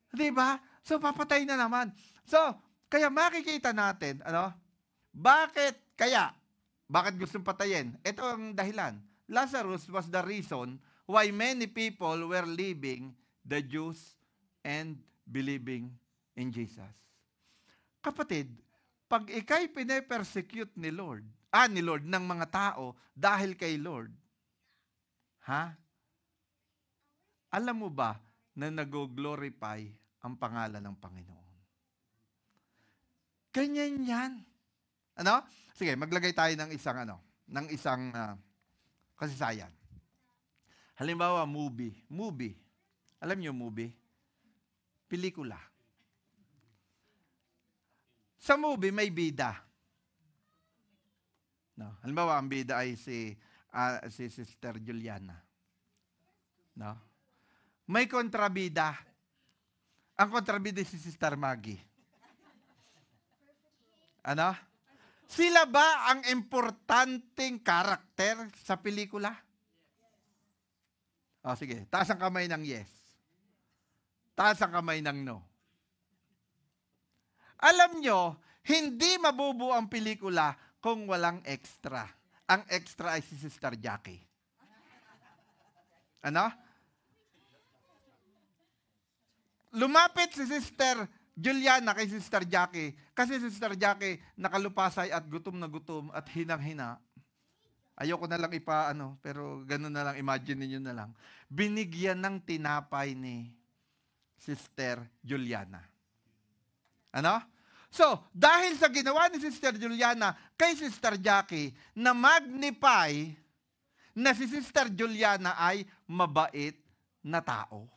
Diba? So, papatay na naman. So, kaya makikita natin, bakit kaya? Bakit gustong patayin? Ito ang dahilan. Lazarus was the reason why many people were leaving the Jews and believing in Jesus. Kapatid, pag ikay pine-persecute ni Lord ng mga tao dahil kay Lord, alam mo ba na nag-glorify ang pangalan ng Panginoon? Ganyan yan. Sige, maglagay tayo ng isang kasaysayan. Halimbawa, movie. Alam niyo movie? Pelikula. Sa movie, may bida. Halimbawa, ang bida ay si Sister Juliana. May kontrabida. Ang kontrabida si Sister Maggie. Sila ba ang importanteng karakter sa pelikula? Sige. Taas ang kamay ng yes. Taas ang kamay ng no. Alam nyo, hindi mabubuo ang pelikula kung walang extra. Ang extra ay si Sister Jackie. Lumapit si Sister Juliana kay Sister Jackie. Kasi Sister Jackie nakalupasay at gutom na gutom at hinang-hina. Ayoko na lang pero ganun na lang, imagine niyo na lang. Binigyan ng tinapay ni Sister Juliana. So, dahil sa ginawa ni Sister Juliana kay Sister Jackie, na magnify na si Sister Juliana ay mabait na tao.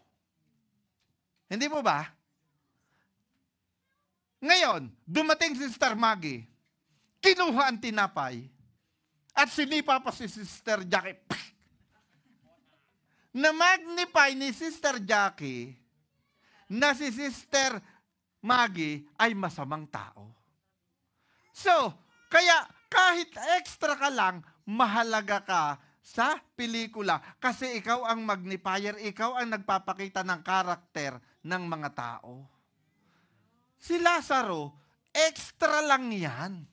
Hindi mo ba? Ngayon, dumating si Sister Maggie, kinuha ang tinapay, at sinipa pa si Sister Jackie. Na-magnify ni Sister Jackie na si Sister Maggie ay masamang tao. So, kaya kahit extra ka lang, mahalaga ka sa pelikula kasi ikaw ang magnifier, ikaw ang nagpapakita ng karakter ng mga tao. Si Lazaro, extra lang yan.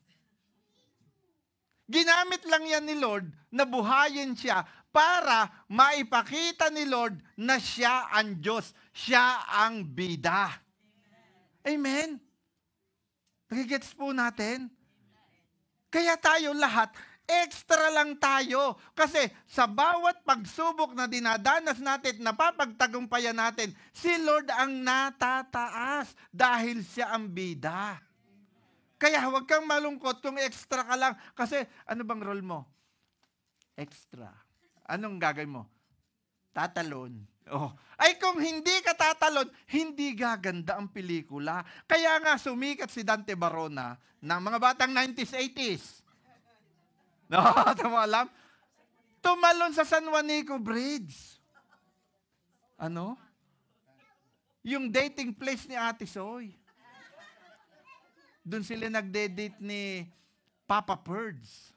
Ginamit lang yan ni Lord na buhayin siya para maipakita ni Lord na siya ang Diyos, siya ang bida. Amen? Nagigets po natin? Kaya tayo lahat, extra lang tayo. Kasi sa bawat pagsubok na dinadanas natin, napapagtagumpayan natin, si Lord ang natataas dahil siya ang bida. Kaya huwag kang malungkot kung extra ka lang. Kasi ano bang role mo? Extra. Anong gagawin mo? Tatalon. Oh. Ay kung hindi ka tatalon, hindi gaganda ang pelikula. Kaya nga sumikat si Dante Barona ng mga batang 90s, 80s. No, alam? Tumalon sa San Juanico Bridge. Ano? Yung dating place ni Ate Soy. Doon sila nagde-date ni Papa Purds.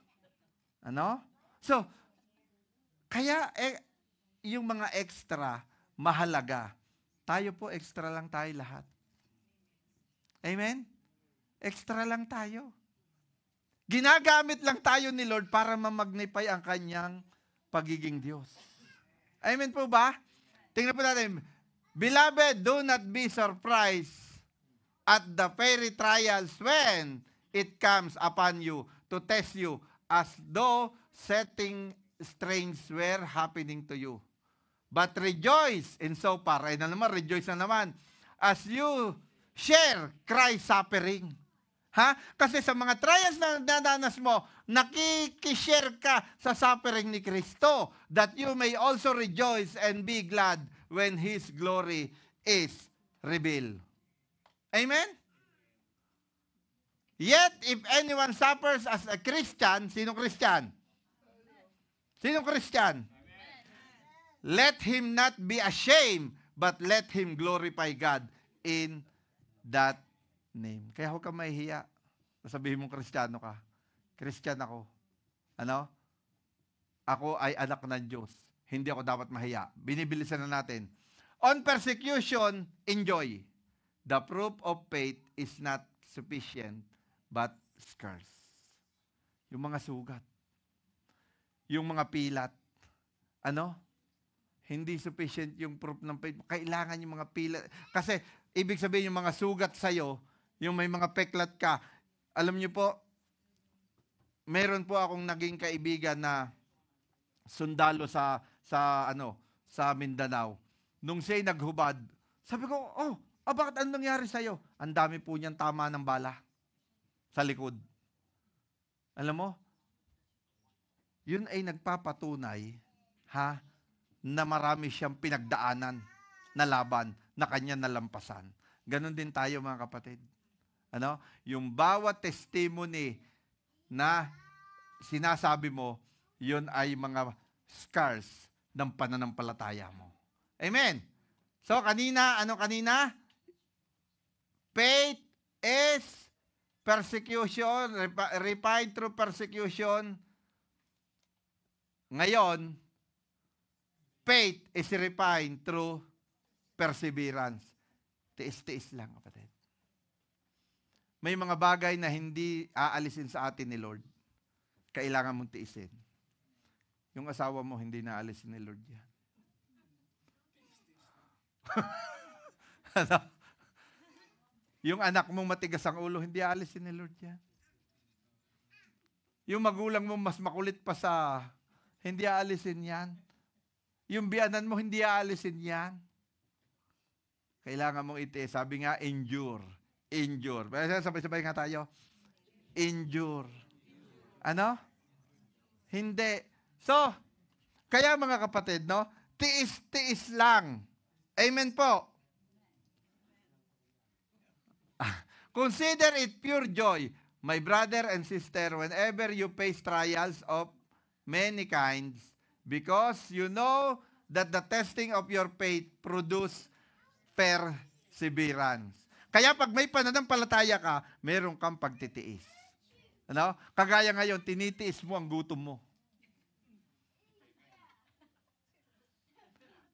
Ano? So, kaya yung mga extra, mahalaga. Tayo po, extra lang tayo lahat. Amen? Extra lang tayo. Ginagamit lang tayo ni Lord para mamagnify ang kanyang pagiging Diyos. Amen po ba? Tingnan po natin. Beloved, do not be surprised at the fiery trials when it comes upon you to test you as though setting strange were happening to you. But rejoice in so far, ay na naman, rejoice na naman, as you share Christ's suffering. Ha? Kasi sa mga trials na nadanas mo, nakikishare ka sa suffering ni Kristo, that you may also rejoice and be glad when His glory is revealed. Amen? Yet, if anyone suffers as a Christian, sinong Christian? Sinong Christian? Let him not be ashamed, but let him glorify God in that name. Kaya huwag kang mahihiya. Sabihin mong Kristiyano ka. Christian ako. Ano? Ako ay anak ng Diyos. Hindi ako dapat mahiya. Binibilisan na natin. On persecution, enjoy. The proof of faith is not sufficient, but scarce. Yung mga sugat. Yung mga pilat. Ano? Hindi sufficient yung proof ng faith. Kailangan yung mga pilat. Kasi, ibig sabihin yung mga sugat sa'yo, yung may mga peklat ka. Alam niyo po, meron po akong naging kaibigan na sundalo sa Mindanao. Nung siya'y naghubad, sabi ko, bakit anong nangyari sa'yo? Ang dami po niyang tama ng bala sa likod. Alam mo, yun ay nagpapatunay, na marami siyang pinagdaanan na laban na kanya nalampasan. Ganon din tayo mga kapatid. Ano? Yung bawat testimony na sinasabi mo, yun ay mga scars ng pananampalataya mo. Amen? So, ano kanina? Faith is persecution, refined through persecution. Ngayon, faith is refined through perseverance. Tiis-tiis lang, kapatid. May mga bagay na hindi aalisin sa atin ni Lord. Kailangan mong tiisin. Yung asawa mo, hindi naalisin ni Lord yan. Ano? Yung anak mong matigas ang ulo, hindi aalisin ni Lord yan. Yung magulang mo mas makulit pa hindi aalisin yan. Yung biyanan mo, hindi aalisin yan. Kailangan mong itiis. Sabi nga, endure Endure. Sabay-sabay nga tayo. Endure. Ano? Hindi. So, kaya mga kapatid, no? Tiis-tiis lang. Amen po. Consider it pure joy, my brother and sister, whenever you face trials of many kinds, because you know that the testing of your faith produce perseverance. Kaya pag may pananampalataya ka, meron kang pagtitiis. Ano? Kagaya ngayon, tinitiis mo ang gutom mo.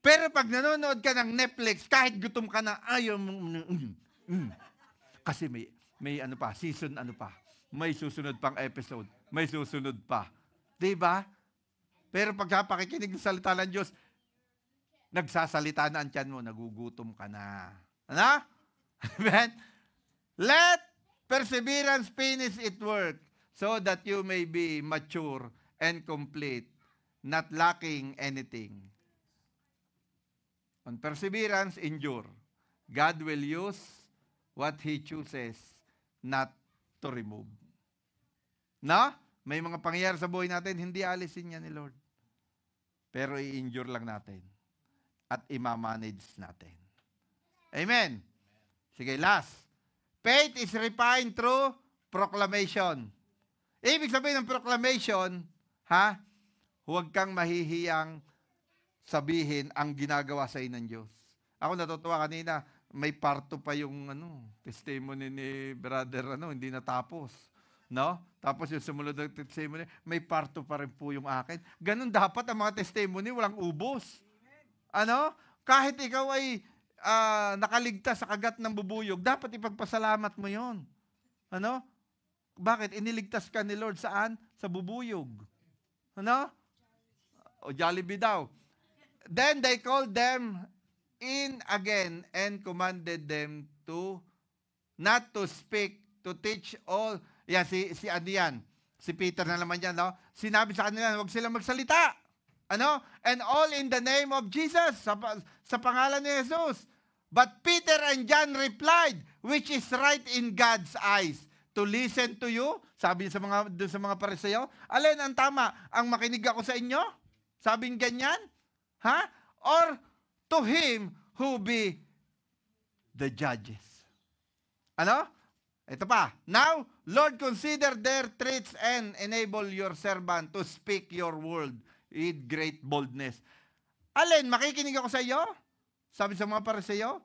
Pero pag nanonood ka ng Netflix, kahit gutom ka na, ayaw mo, kasi may ano pa, season ano pa. May susunod pang episode. May susunod pa. Diba? Pero pag pakikinig ng salita ng Diyos, nagsasalita na ang tiyan mo, nagugutom ka na. Ano? Amen? Let perseverance finish its work so that you may be mature and complete, not lacking anything. On perseverance, endure. God will use what He chooses not to remove. No? May mga pangyayari sa buhay natin, hindi alisin niya ni Lord. Pero i-endure lang natin. At i-manage natin. Amen. Sige, last. Faith is refined through proclamation. Ibig sabihin ng proclamation, huwag kang mahihiyang sabihin ang ginagawa sa ng Diyos. Ako natutuwa kanina, may parto pa yung testimony ni brother, hindi natapos. No? Tapos yung sumunod na testimony, may parto pa rin po yung akin. Ganun dapat ang mga testimony, walang ubos. Ano? Kahit ikaw ay nakaligtas sa kagat ng bubuyog, dapat ipagpasalamat mo yon. Ano? Bakit? Iniligtas ka ni Lord saan? Sa bubuyog. Ano? O Jollibee daw. Then they called them in again and commanded them to not to speak, to teach all. Yan, si Adian, si Peter na naman yan, no? Sinabi sa kanila, huwag silang magsalita. Ano? And all in the name of Jesus, sa pangalan ni Jesus. But Peter and John replied, which is right in God's eyes, to listen to you. Sabi sa mga Pariseo, alin ang tama? Ang makinig ako sa inyo? Sabing ganyan? Or to him who be the judges. Ano? Ito pa. Now, Lord, consider their threats and enable your servant to speak your word with great boldness. Alin, makikinig ako sa iyo? Sabi sa mga Pariseo,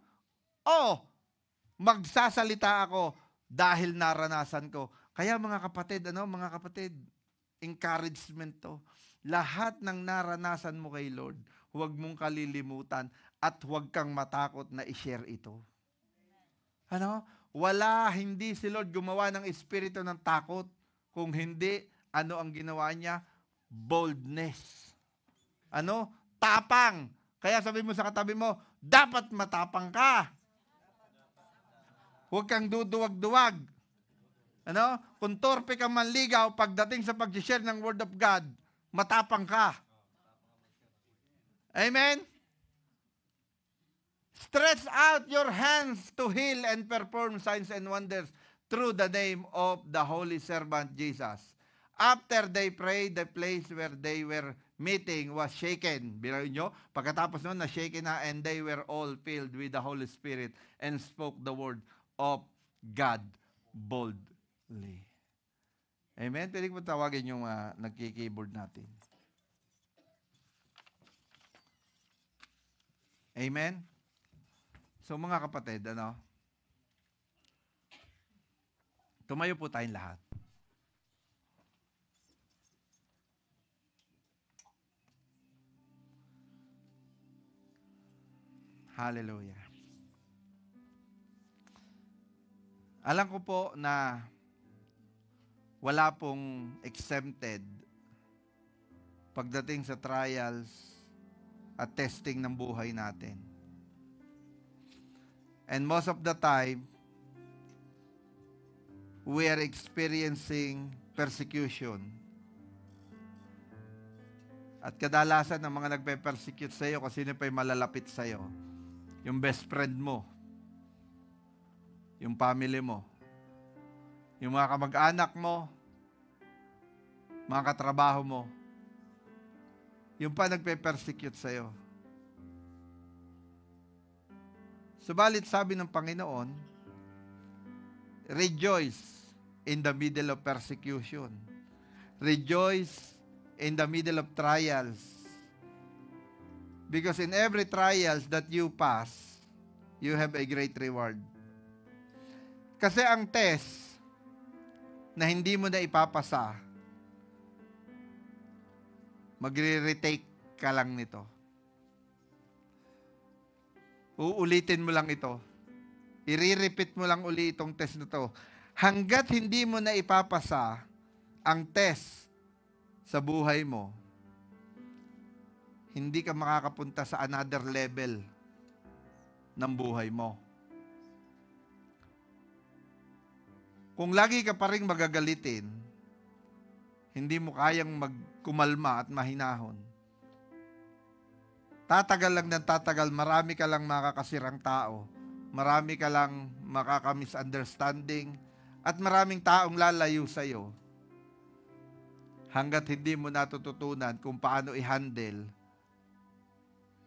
magsasalita ako dahil naranasan ko. Kaya mga kapatid, encouragement to. Lahat ng naranasan mo kay Lord, huwag mong kalilimutan at huwag kang matakot na i-share ito. Hindi si Lord gumawa ng espiritu ng takot. Kung hindi, ano ang ginawa niya? Boldness. Tapang. Kaya sabi mo sa katabi mo, dapat matapang ka. Huwag kang duduwag-duwag. Kung torpe kang manligaw, pagdating sa pag-share ng Word of God, matapang ka. Amen? Stretch out your hands to heal and perform signs and wonders through the name of the Holy Servant Jesus. After they prayed, the place where they were meeting was shaken. Birahin nyo, pagkatapos nun, na-shaken na, and they were all filled with the Holy Spirit and spoke the word of God boldly. Amen? Pwede ko tawagin yung nagki-keyboard natin. Amen? So mga kapatid, tumayo po tayong lahat. Hallelujah. Alam ko po na wala pong exempted pagdating sa trials at testing ng buhay natin. And most of the time, we are experiencing persecution. At kadalasan ng mga nagpe-persecute sa iyo, kasi sino pa yung malalapit sa iyo? Yung best friend mo. yung family mo, yung mga kamag-anak mo, mga katrabaho mo, yung pa nagpe-persecute sa'yo. Subalit sabi ng Panginoon, rejoice in the middle of persecution. Rejoice in the middle of trials. Because in every trials that you pass, you have a great reward. Kasi ang test na hindi mo na ipapasa, magre-retake ka lang nito. Uulitin mo lang ito. I-repeat mo lang uli itong test na to. Hanggat hindi mo na ipapasa ang test sa buhay mo, hindi ka makakapunta sa another level ng buhay mo. Kung lagi ka pa rin magagalitin, hindi mo kayang magkumalma at mahinahon. Tatagal lang ng tatagal, marami ka lang makakasirang tao, marami ka lang makaka-misunderstanding, at maraming taong lalayo sa iyo. Hanggat hindi mo natututunan kung paano i-handle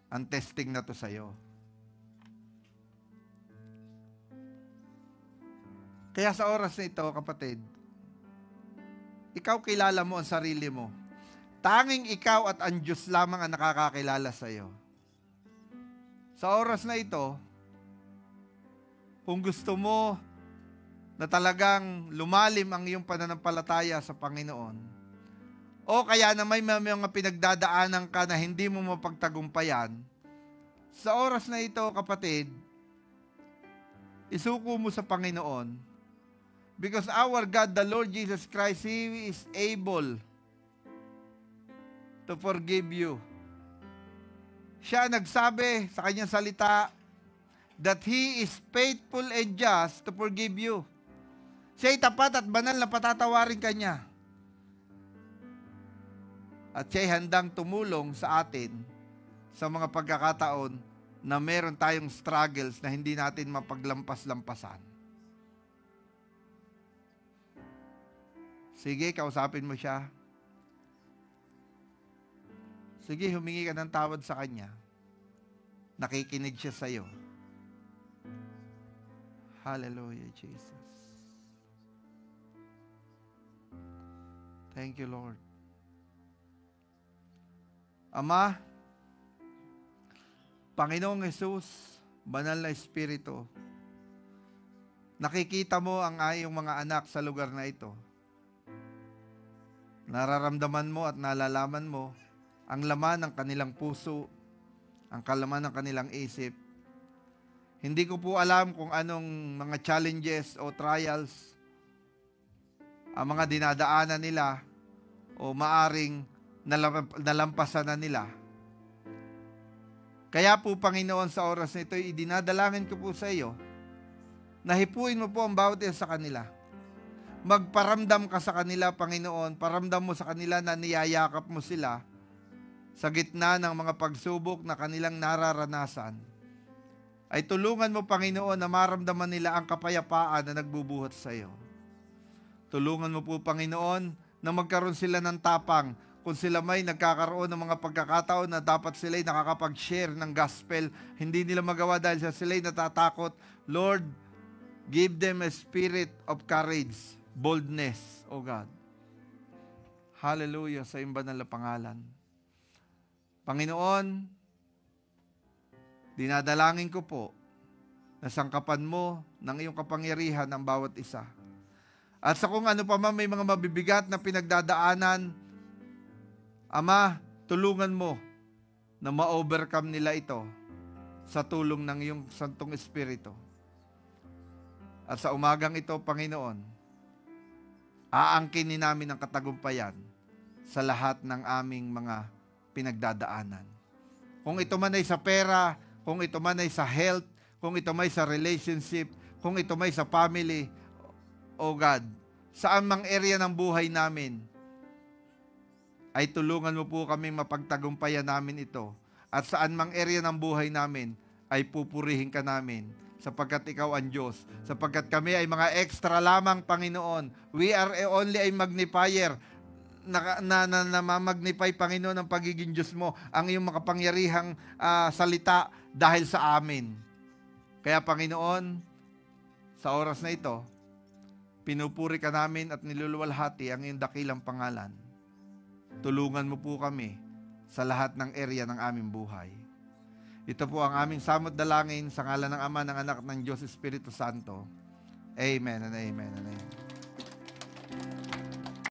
ang testing na to sa iyo. Kaya sa oras na ito, kapatid, ikaw kilala mo ang sarili mo. Tanging ikaw at ang Diyos lamang ang nakakakilala sa iyo. Sa oras na ito, kung gusto mo na talagang lumalim ang iyong pananampalataya sa Panginoon, o kaya na may mga pinagdadaanan ka na hindi mo mapagtagumpayan, sa oras na ito, kapatid, isuko mo sa Panginoon. Because our God, the Lord Jesus Christ, He is able to forgive you. Siya nagsabi sa kanyang salita that He is faithful and just to forgive you. Siya'y tapat at banal na patatawarin ka niya. At siya'y handang tumulong sa atin sa mga pagkakataon na meron tayong struggles na hindi natin mapaglampas-lampasan. Sige, kausapin mo siya. Sige, humingi ka ng tawad sa kanya. Nakikinig siya sa iyo. Hallelujah, Jesus. Thank you, Lord. Ama, Panginoong Jesus, Banal na Espiritu, nakikita mo ang iyong mga anak sa lugar na ito. Nararamdaman mo at nalalaman mo ang laman ng kanilang puso, ang kalaman ng kanilang isip. Hindi ko po alam kung anong mga challenges o trials ang mga dinadaanan nila o maaring nalampasan na nila. Kaya po, Panginoon, sa oras na ito, idinadalangin ko po sa iyo na hipuin mo po ang bawat isa sa kanila. Magparamdam ka sa kanila, Panginoon. Paramdam mo sa kanila na niyayakap mo sila sa gitna ng mga pagsubok na kanilang nararanasan. Ay tulungan mo, Panginoon, na maramdaman nila ang kapayapaan na nagbubuhat sa iyo. Tulungan mo po, Panginoon, na magkaroon sila ng tapang kung sila may nagkakaroon ng mga pagkakataon na dapat sila'y nakakapag-share ng gospel, hindi nila magawa dahil sa sila'y natatakot. Lord, give them a spirit of courage, boldness, O God. Hallelujah sa iyong banal na pangalan. Panginoon, dinadalangin ko po na sangkapan mo ng iyong kapangyarihan ang bawat isa. At sa kung ano pa man may mga mabibigat na pinagdadaanan, Ama, tulungan mo na ma-overcome nila ito sa tulong ng iyong Santong Espiritu. At sa umagang ito, Panginoon, aangkinin namin ang katagumpayan sa lahat ng aming mga pinagdadaanan. Kung ito man ay sa pera, kung ito man ay sa health, kung ito may sa relationship, kung ito may sa family, O God, saan mang area ng buhay namin, ay tulungan mo po kaming mapagtagumpayan namin ito. At saan mang area ng buhay namin, ay pupurihin ka namin sapagkat ikaw ang Diyos. Sapagkat kami ay mga extra lamang, Panginoon. We are only a magnifier. Namamagnify, Panginoon, ang pagiging Diyos mo, ang iyong makapangyarihang salita dahil sa amin. Kaya, Panginoon, sa oras na ito, pinupuri ka namin at niluluwalhati ang iyong dakilang pangalan. Tulungan mo po kami sa lahat ng area ng aming buhay. Ito po ang aming samot dalangin sa ngalan ng Ama, ng Anak, ng Diyos Espiritu Santo. Amen and amen and amen.